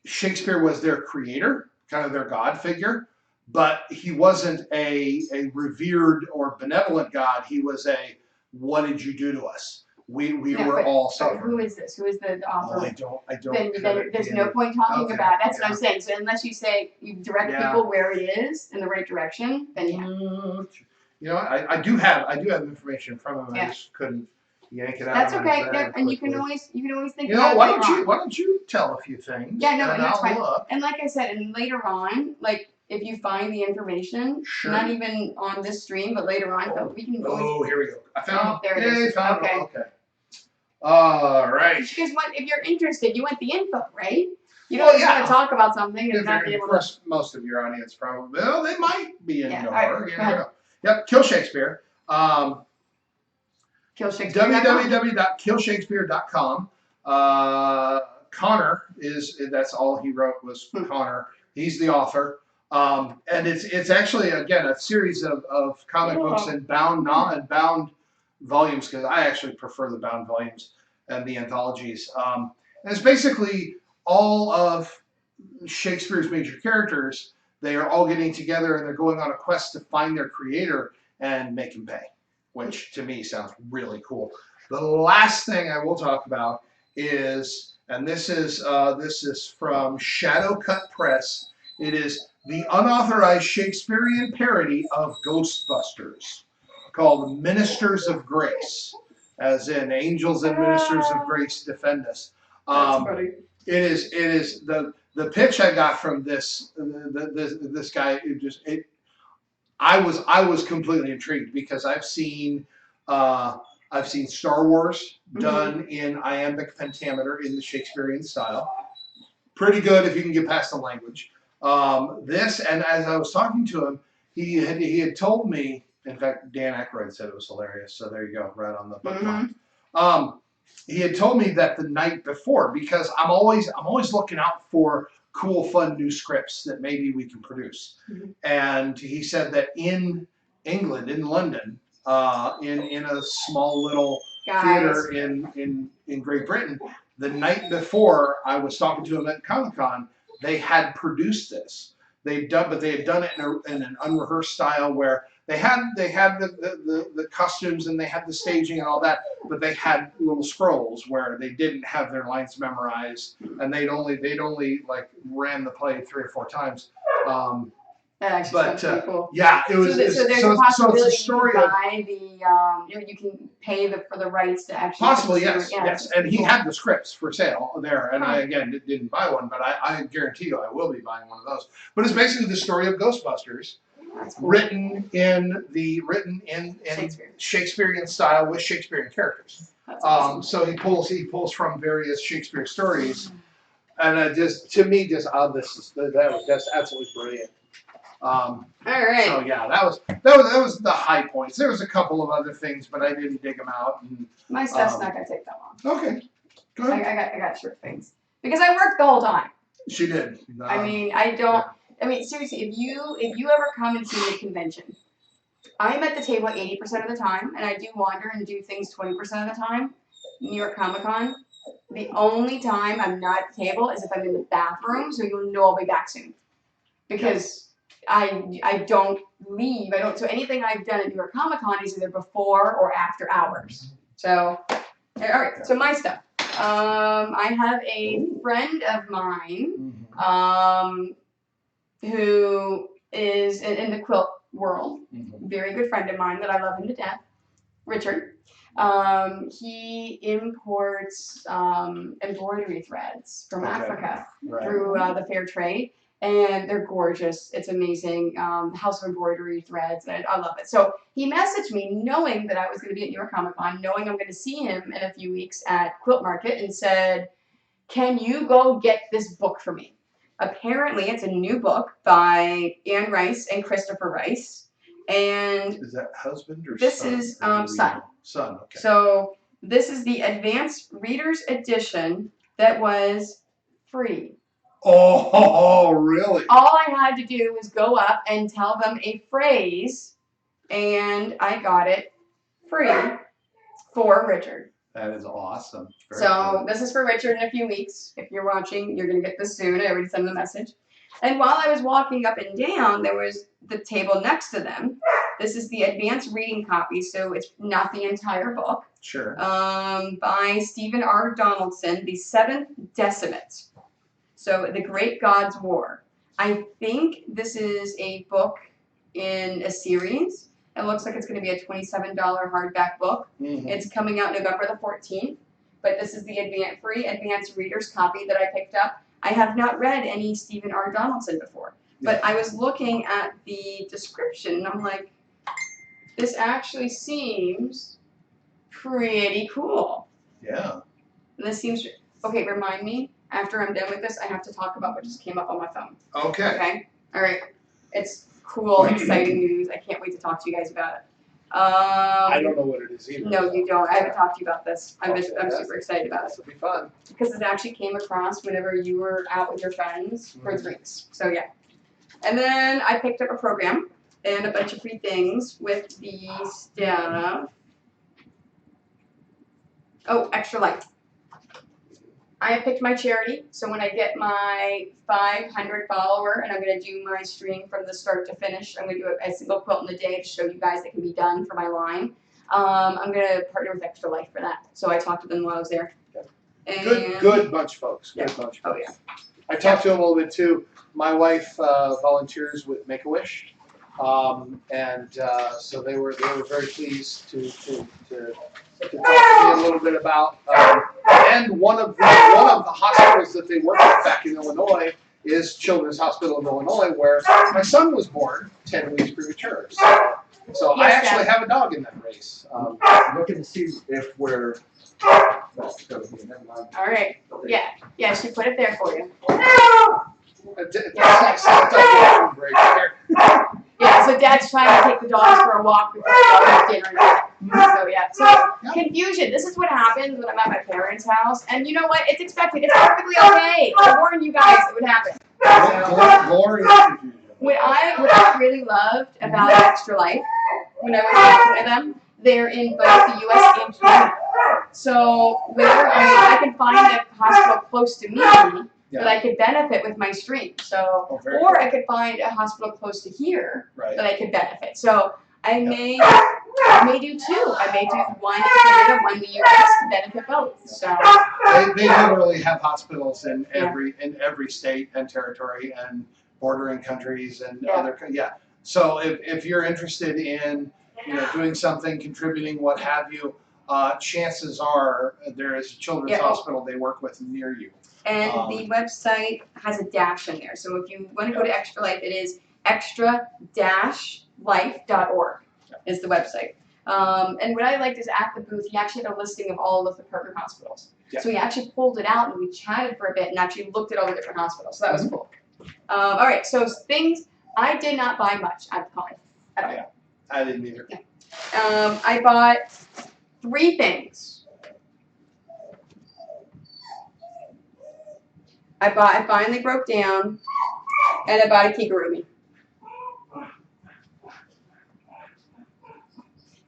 Shakespeare was their creator, kind of their god figure, but he wasn't a revered or benevolent god. He was a, what did you do to us? We were all suffering. Who is this? Who is the author? Oh, I don't. Then there's no point talking about it. That's what I'm saying. So unless you say you direct people where it is in the right direction, then I do have information from him. I just couldn't yank it out. That's okay. And you can always think. Why don't you tell a few things? Yeah, no, and that's fine. And like I said, and later on, like if you find the information, not even on this stream, but later on, we can. Oh, here we go. I found. Oh, there it is. Okay. All right. Because if you're interested, you want the info, right? You don't just want to talk about something and not be able to. Most of your audience probably. Well, they might be into horror. Right, you never know. Yep. Kill Shakespeare. www.killshakespeare.com. Connor that's all he wrote was Connor. He's the author. And it's actually again a series of comic books and bound volumes, because I actually prefer the bound volumes and the anthologies. And it's basically all of Shakespeare's major characters. They are all getting together and they're going on a quest to find their creator and make him pay, which to me sounds really cool. The last thing I will talk about is, and this is from Shadowcut Press. It is the unauthorized Shakespearean parody of Ghostbusters, called Ministers of Grace, as in angels and ministers of grace defend us. That's funny. It is the pitch I got from this guy. I was completely intrigued because I've seen Star Wars done in iambic pentameter in the Shakespearean style. Pretty good if you can get past the language. This, and as I was talking to him, he had told me. In fact, Dan Aykroyd said it was hilarious. So there you go, right on the bookmark. He had told me that the night before, because I'm always looking out for cool, fun new scripts that maybe we can produce. And he said that in England, in London, in a small little theater in Great Britain, the night before I was talking to him at Comic-Con, they had produced this. But they had done it in an unrehearsed style where they had the costumes and they had the staging and all that, but they had little scrolls where they didn't have their lines memorized, and they'd only like ran the play 3 or 4 times. That actually But sounds pretty cool. yeah, it was. So there's so a possibility it's a story you of can buy the you can pay for the rights to actually possibly put the yes, story- yeah, yes. that's And pretty he cool. had the scripts for sale there, and Huh. I again didn't buy one, but I guarantee you I will be buying one of those. But it's basically the story of Ghostbusters, That's cool. written in Shakespearean style with Shakespearean characters. That's awesome. So he pulls from various Shakespeare stories, and just to me, that's absolutely brilliant. All right. So yeah, that was the high points. There was a couple of other things, but I didn't dig them out. And, My stuff's not gonna take that long. okay, go ahead. I got short things because I worked the whole time. She did. I mean, I don't. I mean, seriously, if you ever come and see me at convention, I'm at the table 80% of the time, and I do wander and do things 20% of the time. New York Comic Con. The only time I'm not at the table is if I'm in the bathroom, so you'll know I'll be back soon. Because I don't leave. So anything I've done at New York Comic Con is either before or after hours. So, all right. So my stuff. I have a friend of mine who is in the quilt world. Very good friend of mine that I love him to death. Richard. He imports embroidery threads from Africa through the fair trade. And they're gorgeous. It's amazing. House of Embroidery threads. And I love it. So he messaged me knowing that I was going to be at New York Comic Con, knowing I'm going to see him in a few weeks at Quilt Market, and said, can you go get this book for me? Apparently, it's a new book by Anne Rice and Christopher Rice. And is that husband or this son? This is son. Son, okay. So this is the Advanced Reader's Edition that was free. Oh, really? All I had to do was go up and tell them a phrase, and I got it free for Richard. That is awesome. Very so cool. This is for Richard in a few weeks. If you're watching, you're going to get this soon. I already sent him the message. And while I was walking up and down, there was the table next to them. This is the advanced reading copy, so it's not the entire book. Sure. By Stephen R. Donaldson, The Seventh Decimate. So, The Great God's War. I think this is a book in a series. It looks like it's going to be a $27 hardback book. It's coming out November the 14th. But this is the free advanced reader's copy that I picked up. I have not read any Stephen R. Donaldson before. But I was looking at the description, and I'm like, this actually seems pretty cool. Yeah. And this seems... Okay, remind me. After I'm done with this, I have to talk about what just came up on my phone. Okay. Okay? All right. It's cool, exciting news. I can't wait to talk to you guys about it. I don't know what it is either. No, you don't. I haven't talked to you about this. I'm super excited about it. This will be fun. Because it actually came across whenever you were out with your friends for drinks. So, yeah. And then I picked up a program and a bunch of free things with the stuff. Oh, Extra Life. I have picked my charity, so when I get my 500 follower, and I'm going to do my stream from the start to finish, I'm going to do a single quilt in a day to show you guys that can be done for my line. I'm going to partner with Extra Life for that. So I talked to them while I was there. And Good bunch, folks. Yeah. Good bunch, Oh, folks. yeah. I talked to them a little bit too. My wife volunteers with Make-A-Wish, so they were very pleased to talk to me a little bit about. And one of the hospitals that they work with back in Illinois is Children's Hospital of Illinois, where my son was born 10 weeks premature. So I actually have a dog in that race. Looking to see if we're. All right. Yeah, she put it there for you. Yeah, so Dad's trying to take the dogs for a walk before they go to dinner. So, yeah. So, confusion. This is what happens when I'm at my parents' house. And you know what? It's expected. It's perfectly okay. I warned you guys it would happen. What I really loved about Extra Life, when I was talking to them, they're in both the U.S. and Canada. So, whenever I can find a hospital close to me, that I could benefit with my stream. So, or I could find a hospital close to here that I could benefit. So I may do two. I may do one in Canada, one in the US to benefit both. So they literally have hospitals in every state and territory, and bordering countries and Yeah. other, So if you're interested in, doing something, contributing, what have you, chances are there is a children's Yeah. hospital they work with near you. And the website has a dash in there. So if you want to go to Extra Life, it is extra-life.org is the website. And what I liked is at the booth, he actually had a listing of all of the partner hospitals. Yeah. So he actually pulled it out and we chatted for a bit and actually looked at all the different hospitals. So that was cool. All right, so things, I did not buy much at the con at all. Yeah, I didn't either. I bought 3 things. I finally broke down and I bought a kigurumi.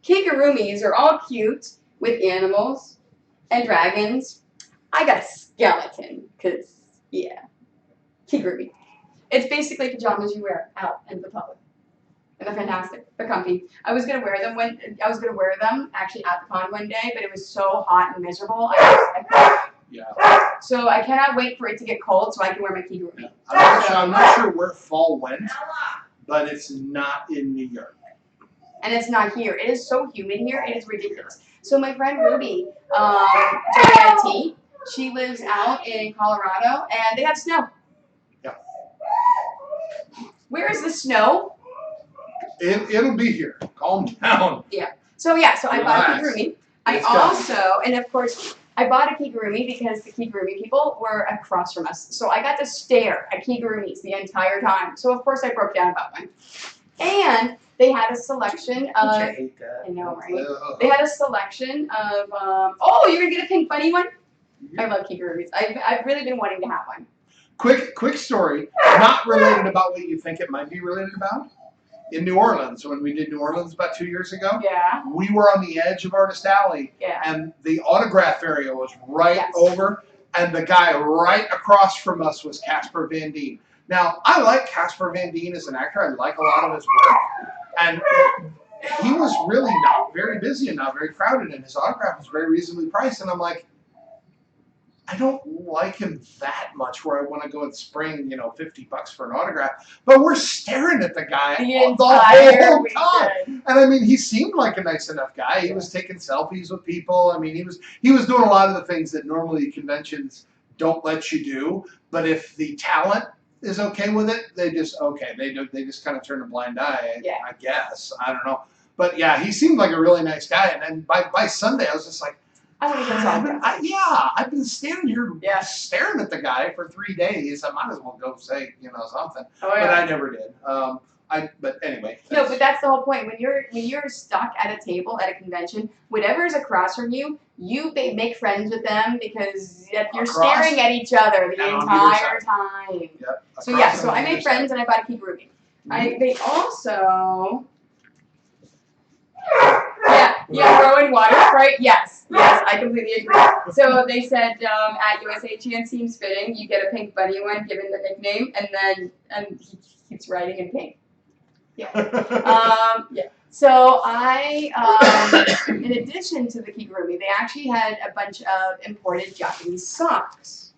Kigurumis are all cute with animals and dragons. I got a skeleton because, yeah, kigurumi. It's basically pajamas you wear out in the public. And they're fantastic. They're comfy. I was gonna wear them actually at the con one day, but it was so hot and miserable. Yeah. So I cannot wait for it to get cold so I can wear my kigurumi. I'm not sure where fall went, but it's not in New York. And it's not here. It is so humid here. It is ridiculous. So my friend Ruby, Joanna T, she lives out in Colorado, and they have snow. Yeah. Where is the snow? It'll be here. Calm down. So yeah, so I bought a Relax. kigurumi. I It's coming. also, and of course, I bought a kigurumi because the kigurumi people were across from us. So I got to stare at kigurumis the entire time. So of course I broke down about one. And they had a selection of, I hate that. I know, right? Ugh. They had a selection of, oh, you're gonna get a pink bunny one? I love kigurumis. I've really been wanting to have one. Quick story, not related about what you think it might be related about. In New Orleans, when we did New Orleans about 2 years ago, Yeah, we were on the edge of Artist Alley, yeah. and the autograph area was right Yes. over, and the guy right across from us was Casper Van Dien. Now, I like Casper Van Dien as an actor. I like a lot of his work, and he was really not very busy and not very crowded, and his autograph was very reasonably priced, and I'm like, I don't like him that much where I want to go and spring, $50 for an autograph. But we're staring at the guy The the entire whole time. weekend. And I mean, he seemed like a nice enough guy. He was taking selfies with people. I mean, he was doing a lot of the things that normally conventions don't let you do. But if the talent is okay with it, they just just kind of turn a blind eye. Yeah. I guess, I don't know. But yeah, he seemed like a really nice guy. And then by Sunday, I was just like, I want to get some. I've been standing here staring at the guy for 3 days. I might as well go say, something. Oh But yeah. I never did. But anyway. No, but that's the whole point. When you're stuck at a table at a convention, whatever is across from you, you make friends with them because you're Across? staring at each other the And on either entire time. Yep. So yeah, so I made friends and I bought a kigurumi. They also. Throwing water, right? Yes, I completely agree. So they said at USA Chance Seems Fitting, you get a pink bunny one given the nickname, and he keeps writing in pink. Yeah. So I, in addition to the kigurumi, they actually had a bunch of imported Japanese socks.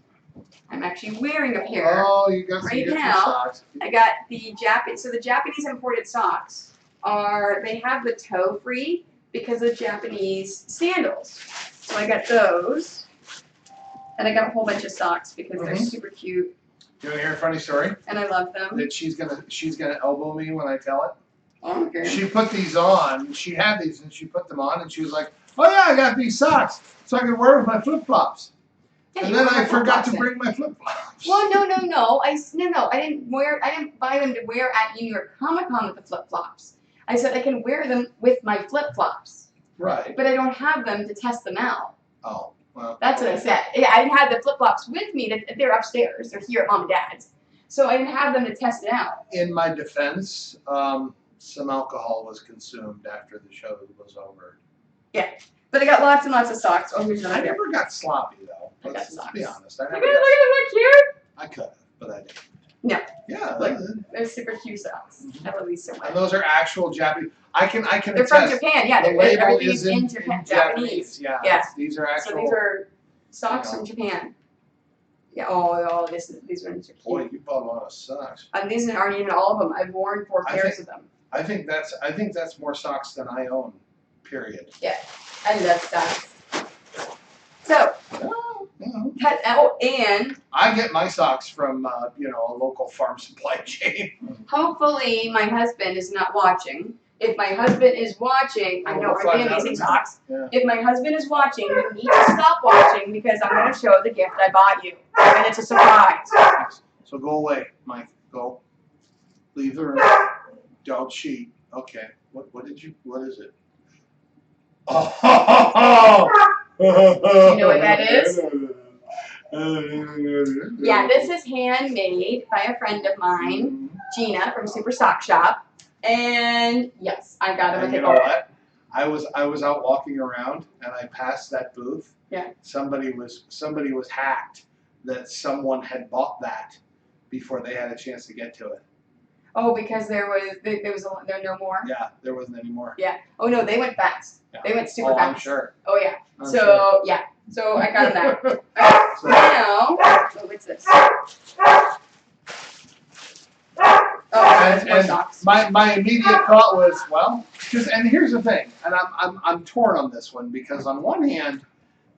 I'm actually wearing a pair. Oh, you got some Right good now, socks. I got the Japanese imported socks they have the toe free because of Japanese sandals. So I got those. And I got a whole bunch of socks because they're super cute You want to hear a funny story? and I love them. That she's gonna elbow me when I tell it. Oh, okay. She put these on. She had these and she put them on and she was like, "Oh yeah, I got these socks so I can wear with my flip flops." Yeah, And you then wear I forgot flip-flops to in. bring my flip flops. Well, no. I didn't buy them to wear at New York Comic Con with the flip flops. I said I can wear them with my flip flops, Right. but I don't have them to test them out. Oh, well. That's what I said. Yeah, I didn't have the flip flops with me. They're upstairs. They're here at Mom and Dad's. So I didn't have them to test it out. In my defense, some alcohol was consumed after the show was over. But I got lots and lots of socks. Oh, here's another I pair. never got sloppy though. I got Let's be socks. honest. I Look at never it, look got. at it, look cute. I could have, but I didn't. No. Yeah. Look. They're super cute socks. I love these so much. And those are actual Japanese. I can They're from attest. Japan. Yeah, The label everything is in Japan. Japanese. Yeah. Yeah. These are actual. So these are socks you know. from Japan. Yeah. Oh, these ones are Boy, cute. you bought a lot of socks. And these aren't even all of them. I've worn 4 I pairs of them. I think that's more socks than I own. Period. I love socks. So, Oh, you know. and I get my socks from a local farm supply chain. hopefully my husband is not watching. If my husband is watching, I know, We'll aren't they find out amazing in a socks? minute. If my husband is watching, you need to stop watching because I'm going to show the gift I bought you. And it's a surprise. So go away, Mike. Go. Leave the room. Don't cheat. Okay. What is it? Oh! You know what that is? Yeah, this is handmade by a friend of mine, Gina from Super Sock Shop. And yes, I got him a And you know what? I was out walking around and I passed that booth. Yeah. Somebody was hacked that someone had bought that before they had a chance to get to it. Oh, because there no more. Yeah, there wasn't any more. Yeah. Oh no, they went fast. Yeah. They went super Oh, fast. I'm sure. Oh yeah. I'm So sure. yeah. So I got him that. Okay, So- now, oh, what's this? Oh, that's more and socks. my immediate thought was, well, and here's the thing, and I'm torn on this one because on one hand,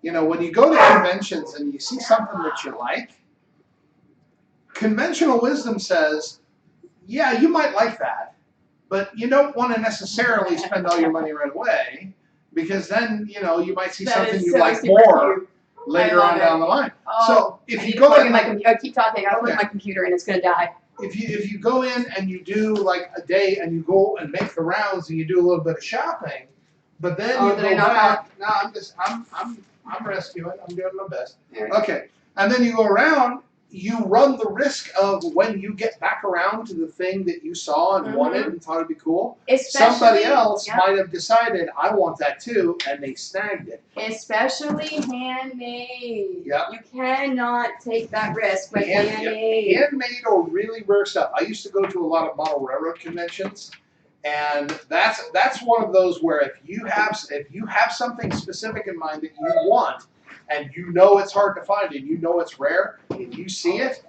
when you go to conventions and you see something that you like, conventional wisdom says, yeah, you might like that, but you don't want to necessarily spend all your money right away because then you might see That something is you so like super more cute. later I love on it. down the line. Oh, So if I you need to go plug in in my computer, keep talking. I'll plug in Okay. my computer and it's gonna die. if you go in and you do like a day and you go and make the rounds and you do a little bit of shopping, but then Oh, you did go I knock back. No, I'm rescuing. I'm doing my best. There. Okay, and then you go around. You run the risk of when you get back around to the thing that you saw and wanted and thought it'd be cool. Especially, Somebody else yeah, might have decided I want that too, and they snagged it. especially handmade. Yep. You cannot take that risk with handmade. Handmade or really rare stuff. I used to go to a lot of model railroad conventions, and that's one of those where if you have something specific in mind that you want, and it's hard to find and it's rare, if you see it,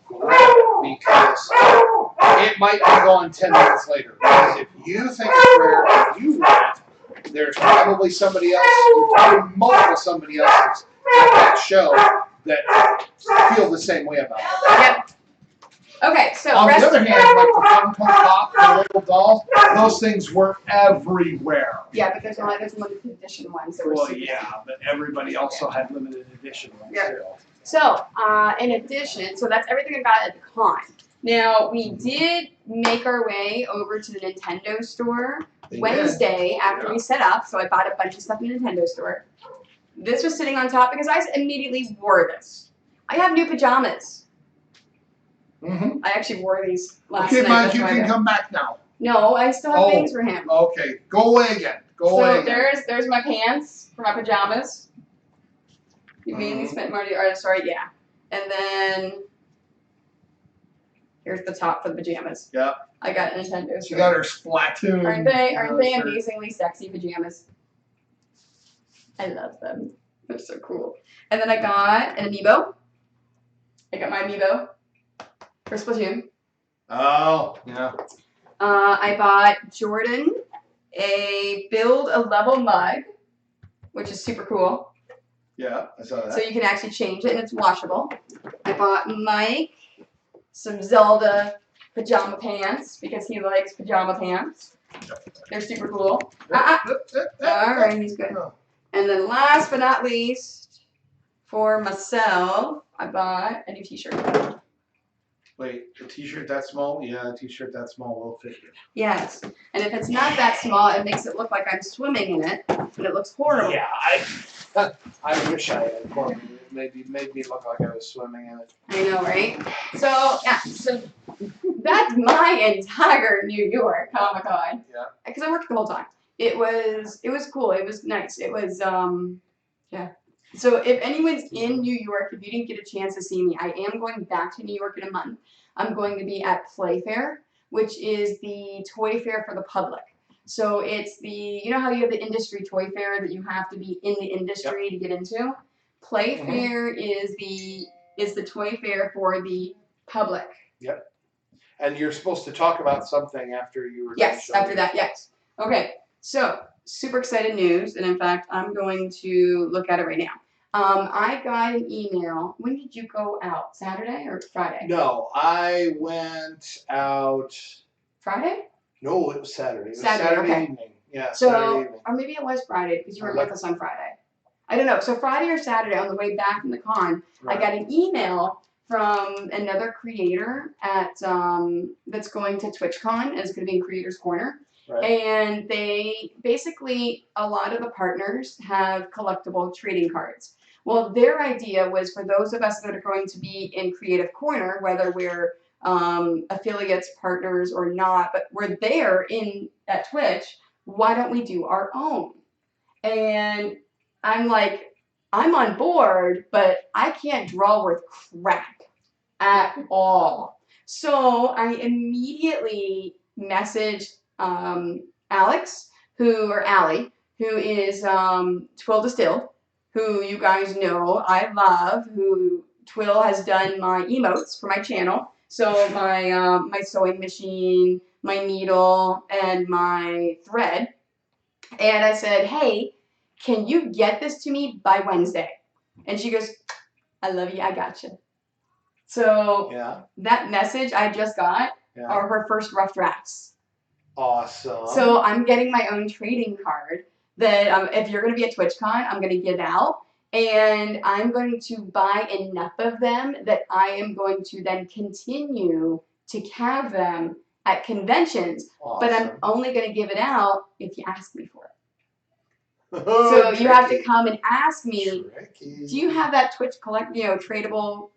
grab it because it might be gone 10 minutes later. Because if you think it's rare and you want it, there's probably somebody else, multiple somebody else's at that show that feel the same way about it. Yep. Okay, so On rest. the other hand, like the Funko Pop and the little dolls, those things were everywhere. Yeah, but there's limited edition ones that were Well, super yeah, but everybody also had limited edition ones Yeah. too. So, in addition, so that's everything I got at the con. Now, we did make our way over to the Nintendo store They Wednesday after we set up, so I bought a bunch of stuff in the Nintendo store. This was sitting on top because I immediately wore this. I have new pajamas. Mm-hmm. I actually wore these last Okay, night. Mike, that's you why can I- come back now. No, I still have Oh. things for him. Okay, go away again. Go away So again. there's my pants for my pajamas. You mainly spent Marty. Or sorry, yeah. And then here's the top for the pajamas. Yep. I got Nintendo. She got her Splatoon. Aren't they shirt. amazingly sexy pajamas? I love them. They're so cool. And then I got an amiibo. I got my amiibo for Splatoon. Oh, yeah. I bought Jordan a build a level mug, which is super cool. Yeah, I saw that. So you can actually change it and it's washable. I bought Mike some Zelda pajama pants because he likes pajama pants. They're super cool. Alright, he's good. And then last but not least, for myself, I bought a new t-shirt. Wait, a t-shirt that small? Yeah, a t-shirt that small will fit you. Yes. And if it's not that small, it makes it look like I'm swimming in it, and it looks horrible. Yeah, I wish I had one. It made me look like I was swimming in it. I know, right? So, yeah, so that's my entire New York Comic Con. Yeah. Because I worked the whole time. It was cool. It was nice. It was, yeah. So if anyone's in New York, if you didn't get a chance to see me, I am going back to New York in a month. I'm going to be at Playfair, which is the toy fair for the public. So it's you know how you have the industry toy fair that you have to be in the industry to get into? Playfair is is the toy fair for the public. And you're supposed to talk about something after you were done Yes, showing after that, yes. Okay, so super excited news, and in fact, I'm going to look at it right now. I got an email. When did you go out? Saturday or Friday? No, I went out. Friday? No, it was Saturday. It was Saturday, Saturday okay. evening. Yeah, Saturday So, evening. or maybe it was Friday because you were Like- with us on Friday. I don't know. So Friday or Saturday on the way back from the con, Right. I got an email from another creator at that's going to TwitchCon and it's going to be in Creators Corner. Right. And they basically, a lot of the partners have collectible trading cards. Well, their idea was for those of us that are going to be in Creative Corner, whether we're affiliates, partners, or not, but we're there at Twitch, why don't we do our own? And I'm like, I'm on board, but I can't draw worth crap at all. So I immediately messaged Alex, or Allie, who is Twill Distilled, who you guys know I love, who Twill has done my emotes for my channel. So my my sewing machine, my needle, and my thread. And I said, hey, can you get this to me by Wednesday? And she goes, I love you, I got you. So Yeah. that message I just got Yeah. are her first rough drafts. Awesome. So I'm getting my own trading card that if you're going to be at TwitchCon, I'm going to give out. And I'm going to buy enough of them that I am going to then continue to have them at conventions. Awesome. But I'm only going to give it out if you ask me for it. So you have to come and ask me, Tricky. do you have that Twitch tradable,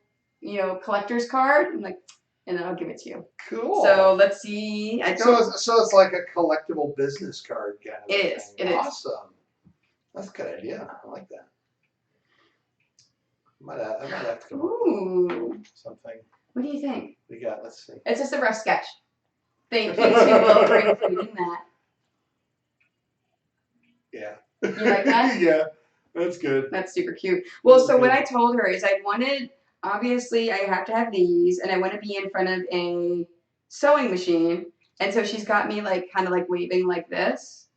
collector's card? I'm like, and then I'll give it to you. Cool. So let's see. So it's like a collectible business card kind of It is. thing. It is. Awesome. That's a good idea. I like that. I might have to come up Ooh. with something. What do you think? We got. Let's see. It's just a rough sketch. Thank you to Will for including that. Yeah. You like that? Yeah. That's good. That's super cute. Well, so what I told her is obviously I have to have these, and I want to be in front of a sewing machine. And so she's got me kind of waving like this.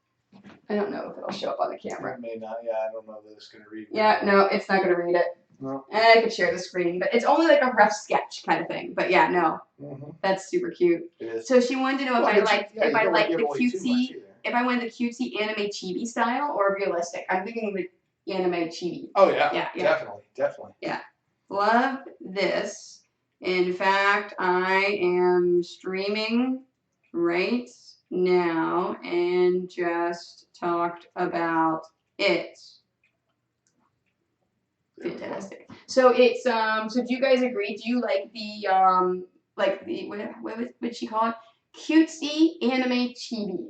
I don't know if it'll show up on the camera. It may not. Yeah, I don't know that it's gonna read. Yeah, no, it's not gonna read it. No. And I could share the screen, but it's only like a rough sketch kind of thing. But yeah, no, that's super cute. It is. So she wanted to know if I liked the cutesy, Either. if I wanted the cutesy anime chibi style or realistic. I'm thinking the anime chibi. Oh yeah. Yeah. Definitely. Yeah. Love this. In fact, I am streaming right now and just talked about it. Fantastic. So it's so do you guys agree? Do you like the what would she call it? Cutesy anime chibi.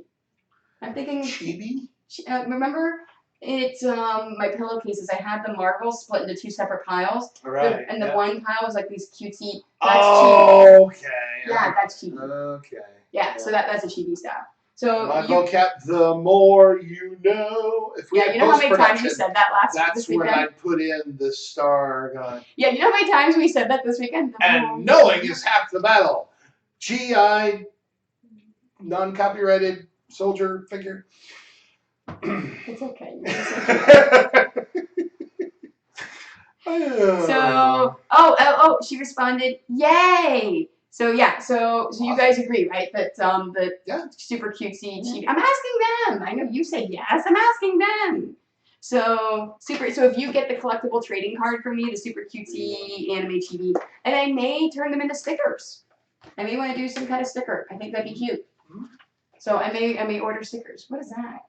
I'm thinking Chibi? remember it's my pillowcases. I had the Marvels split into two separate piles. Right. And the one pile was like these cutesy. That's chibi. Okay. Yeah, that's chibi. Okay. Yeah, so that's a chibi style. So my vocab, the more you know. If we had you know how many times we post-production, said that that's this when weekend? I put in the star gun. Yeah, you know how many times we said that this weekend? And knowing is half the battle. GI, non-copyrighted soldier figure. It's okay. So, She responded, yay! So yeah, so you guys agree, right? That the super cutesy chibi. I'm asking them. I know you say yes. I'm asking them. So super. So if you get the collectible trading card from me, the super cutesy anime chibi, and I may turn them into stickers. I may want to do some kind of sticker. I think that'd be cute. So I may order stickers. What is that?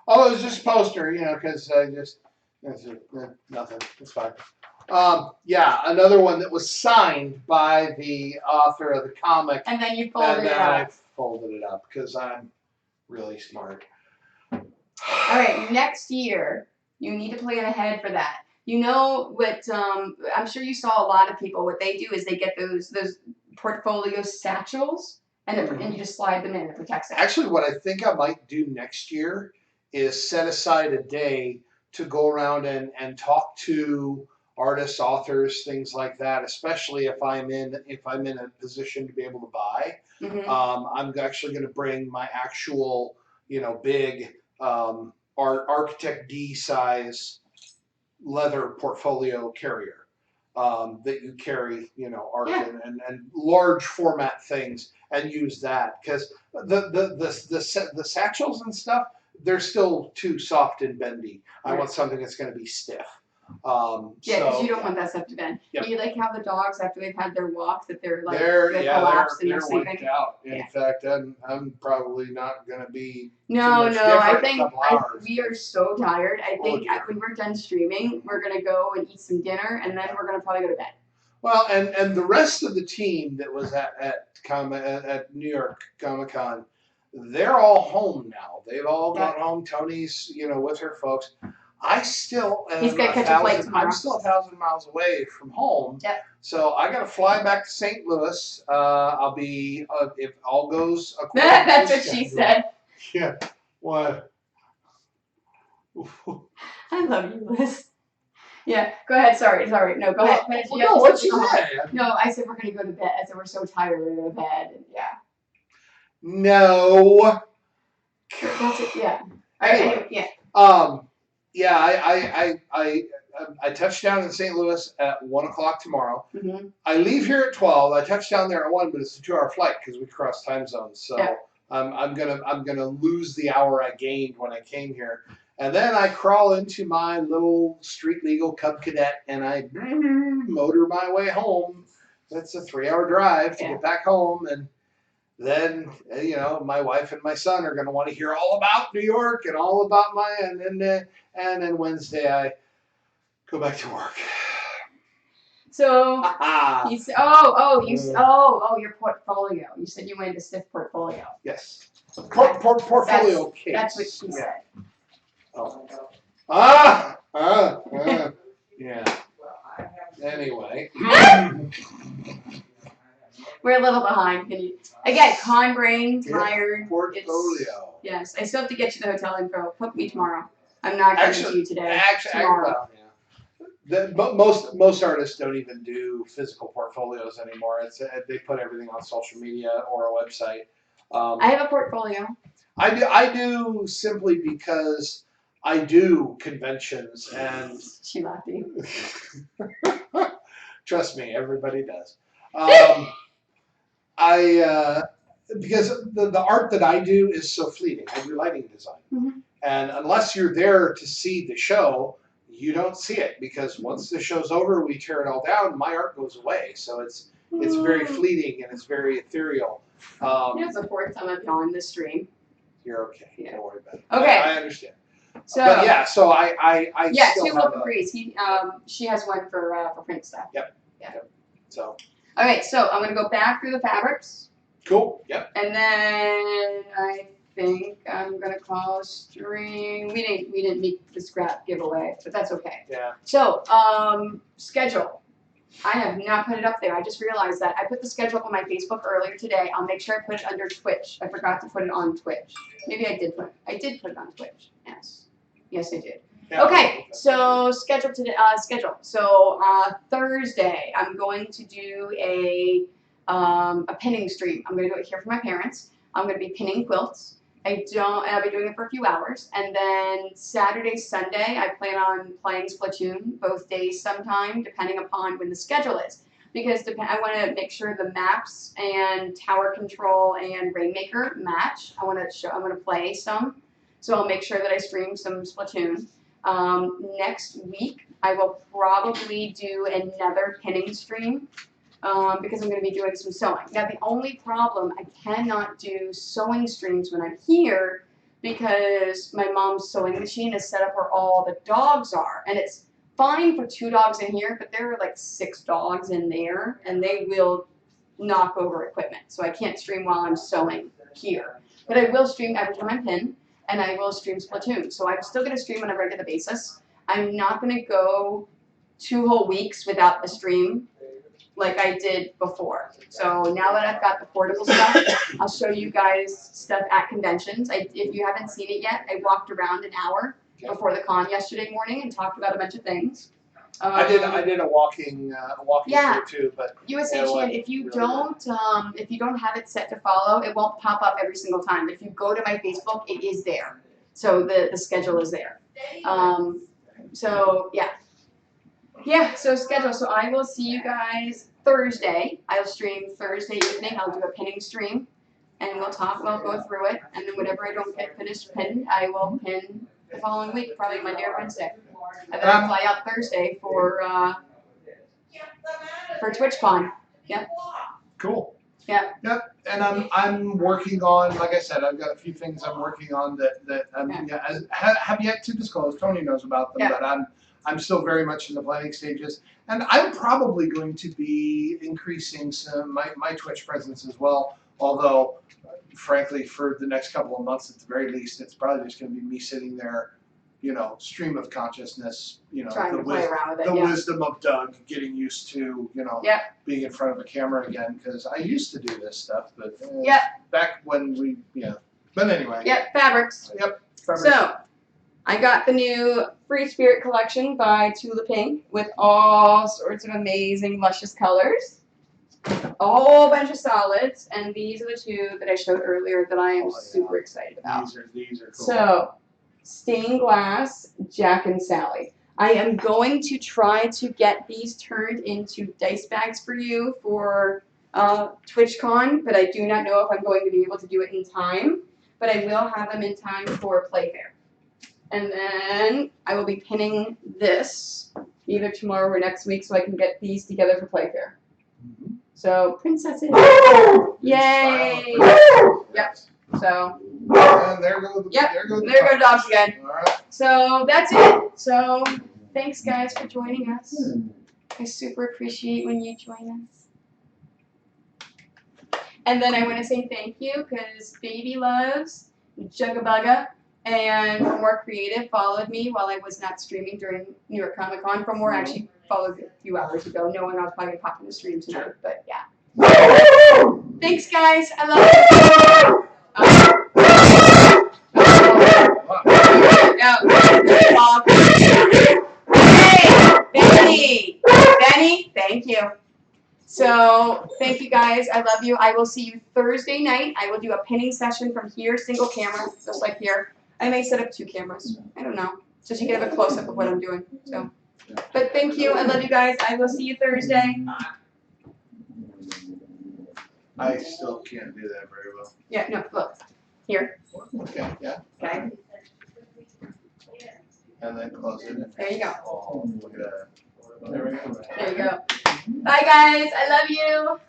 Oh, it was just a poster, because nothing. It's fine. Another one that was signed by the author of the comic. And then you folded it up. I folded it up because I'm really smart. All right, next year, you need to plan ahead for that. You know what, I'm sure you saw a lot of people, what they do is they get those portfolio satchels and you just slide them in, it protects it. Actually, what I think I might do next year is set aside a day to go around and talk to artists, authors, things like that. Especially if I'm in a position to be able to buy. Mhm. I'm actually going to bring my actual, big Architect D size leather portfolio carrier that you carry, art Yeah. and large format things, and use that because the satchels and stuff, they're still too soft and bendy. I Right. want something that's going to be stiff. Yeah, because So you don't want that stuff to bend. Yep. You like how the dogs, after they've had their walk, that they're like they're they collapse and they're wiped sleeping. out. In Yeah. fact, I'm probably not going to be No, much no, I different in a think couple hours. we are so tired. I Oh, think dear. when we're done streaming, we're gonna go and eat some dinner, and then we're gonna probably go to bed. Well, and the rest of the team that was at New York Comic Con, they're all home now. They've all gone home. Tony's, with her folks. I still am He's gonna catch a flight tomorrow. I'm still 1,000 miles away from home. Yep. So I got to fly back to St. Louis. I'll be if all goes according That's to what she schedule. said. Yeah. What? I love you, Liz. Yeah, go ahead. Sorry. No, go ahead. Finish. No, what'd she say? No, I said we're gonna go to bed. I said we're so tired, we're gonna go to bed. And yeah. No. That's it. Yeah. Anyway. Yeah. Yeah, I touch down in St. Louis at 1:00 tomorrow. Mm-hmm. I leave here at 12. I touch down there at 1, but it's a 2-hour flight because we cross time zones. So Yeah. I'm gonna lose the hour I gained when I came here, and then I crawl into my little street legal Cub Cadet and I motor my way home. That's a 3-hour drive to get back home, and then my wife and my son are going to want to hear all about New York and all about and then Wednesday I go back to work. So you said, your portfolio. You said you wanted a stiff portfolio. Yes. Portfolio case. That's what she said. Oh. Yeah. Anyway. We're a little behind. Again, con brain, tired. Portfolio. Yes, I still have to get you the hotel info. Book me tomorrow. I'm not coming to you today. Tomorrow. But most artists don't even do physical portfolios anymore. They put everything on social media or a website. I have a portfolio. I do simply because I do conventions and. She laughed at you. Trust me, everybody does. Because the art that I do is so fleeting. I do lighting design. Mm-hmm. And unless you're there to see the show, you don't see it because once the show's over, we tear it all down. My art goes away, so it's very fleeting and it's very ethereal. It's the fourth time I've been on this stream. You're okay. Yeah. Don't worry about it. Okay. I understand. So but yeah, so I still 2 have Capris. She has one for print stuff. Yep. Yeah. Yep. So. Okay, so I'm gonna go back through the fabrics. Cool. Yep. And then I think I'm gonna call a stream. We didn't meet the scrap giveaway, but that's okay. Yeah. So schedule. I have not put it up there. I just realized that I put the schedule up on my Facebook earlier today. I'll make sure I put it under Twitch. I forgot to put it on Twitch. Maybe I did put it on Twitch. Yes. Yes, I did. Yeah. Okay, so schedule today. So Thursday, I'm going to do a pinning stream. I'm going to do it here for my parents. I'm going to be pinning quilts. I'll be doing it for a few hours. And then Saturday, Sunday, I plan on playing Splatoon both days sometime, depending upon when the schedule is. Because I want to make sure the maps and tower control and Rainmaker match. I'm going to play some. So I'll make sure that I stream some Splatoon. Next week, I will probably do another pinning stream. Because I'm going to be doing some sewing. Now, the only problem, I cannot do sewing streams when I'm here because my mom's sewing machine is set up where all the dogs are. And it's fine for 2 dogs in here, but there are like 6 dogs in there, and they will knock over equipment. So I can't stream while I'm sewing here. But I will stream every time I pin, and I will stream Splatoon. So I'm still going to stream on a regular basis. I'm not going to go 2 whole weeks without a stream like I did before. So now that I've got the portable stuff, I'll show you guys stuff at conventions. If you haven't seen it yet, I walked around an hour before the con yesterday morning and talked about a bunch of things. I did a walking Yeah. tour too, but USA Yeah, Chan, if you really don't have it set to follow, it won't pop up every single time. If you go to my Facebook, it is there. So the schedule is there. So yeah. Yeah, so schedule. So I will see you guys Thursday. I'll stream Thursday evening. I'll do a pinning stream and we'll go through it. And then whatever I don't get finished pinned, I will pin the following week, probably Monday or Wednesday. And then I'll fly out Thursday for TwitchCon. Yep. cool. Yeah. Yep. And I'm working on, like I said, I've got a few things I'm working on that have yet to disclose. Tony knows about them, but I'm still very much in the planning stages. And I'm probably going to be increasing my Twitch presence as well. Although, frankly, for the next couple of months at the very least, it's probably just going to be me sitting there, stream of consciousness, Trying to play around with it. the wisdom of Doug, getting used to, being in front of a camera again, because I used to do this stuff, but back when we, But anyway. Yep, fabrics. Yep. So, I got the new Free Spirit collection by Tula Pink with all sorts of amazing, luscious colors. A whole bunch of solids, and these are the two that I showed earlier that I am super excited about. These are cool. So, Stained Glass, Jack and Sally. I am going to try to get these turned into dice bags for you for TwitchCon, but I do not know if I'm going to be able to do it in time. But I will have them in time for Playfair. And then I will be pinning this either tomorrow or next week so I can get these together for Playfair. So, princesses. Yay! Yep. So. And there go the dogs again. All right. So that's it. So thanks guys for joining us. I super appreciate when you join us. And then I want to say thank you because Baby Loves, Jugabugga, and More Creative followed me while I was not streaming during New York Comic Con. For More actually followed a few hours ago, knowing I was probably going to pop in the stream tonight. But yeah. Thanks guys. I love you. Hey, Benny, thank you. So, thank you guys. I love you. I will see you Thursday night. I will do a pinning session from here, single camera, just like here. I may set up 2 cameras. I don't know. So you can have a close-up of what I'm doing. So, but thank you. I love you guys. I will see you Thursday. I still can't do that very well. Yeah, no, look. Here. Okay, yeah. Okay. And then close it. There you go. Oh, look at that. There we go. There you go. Bye, guys. I love you.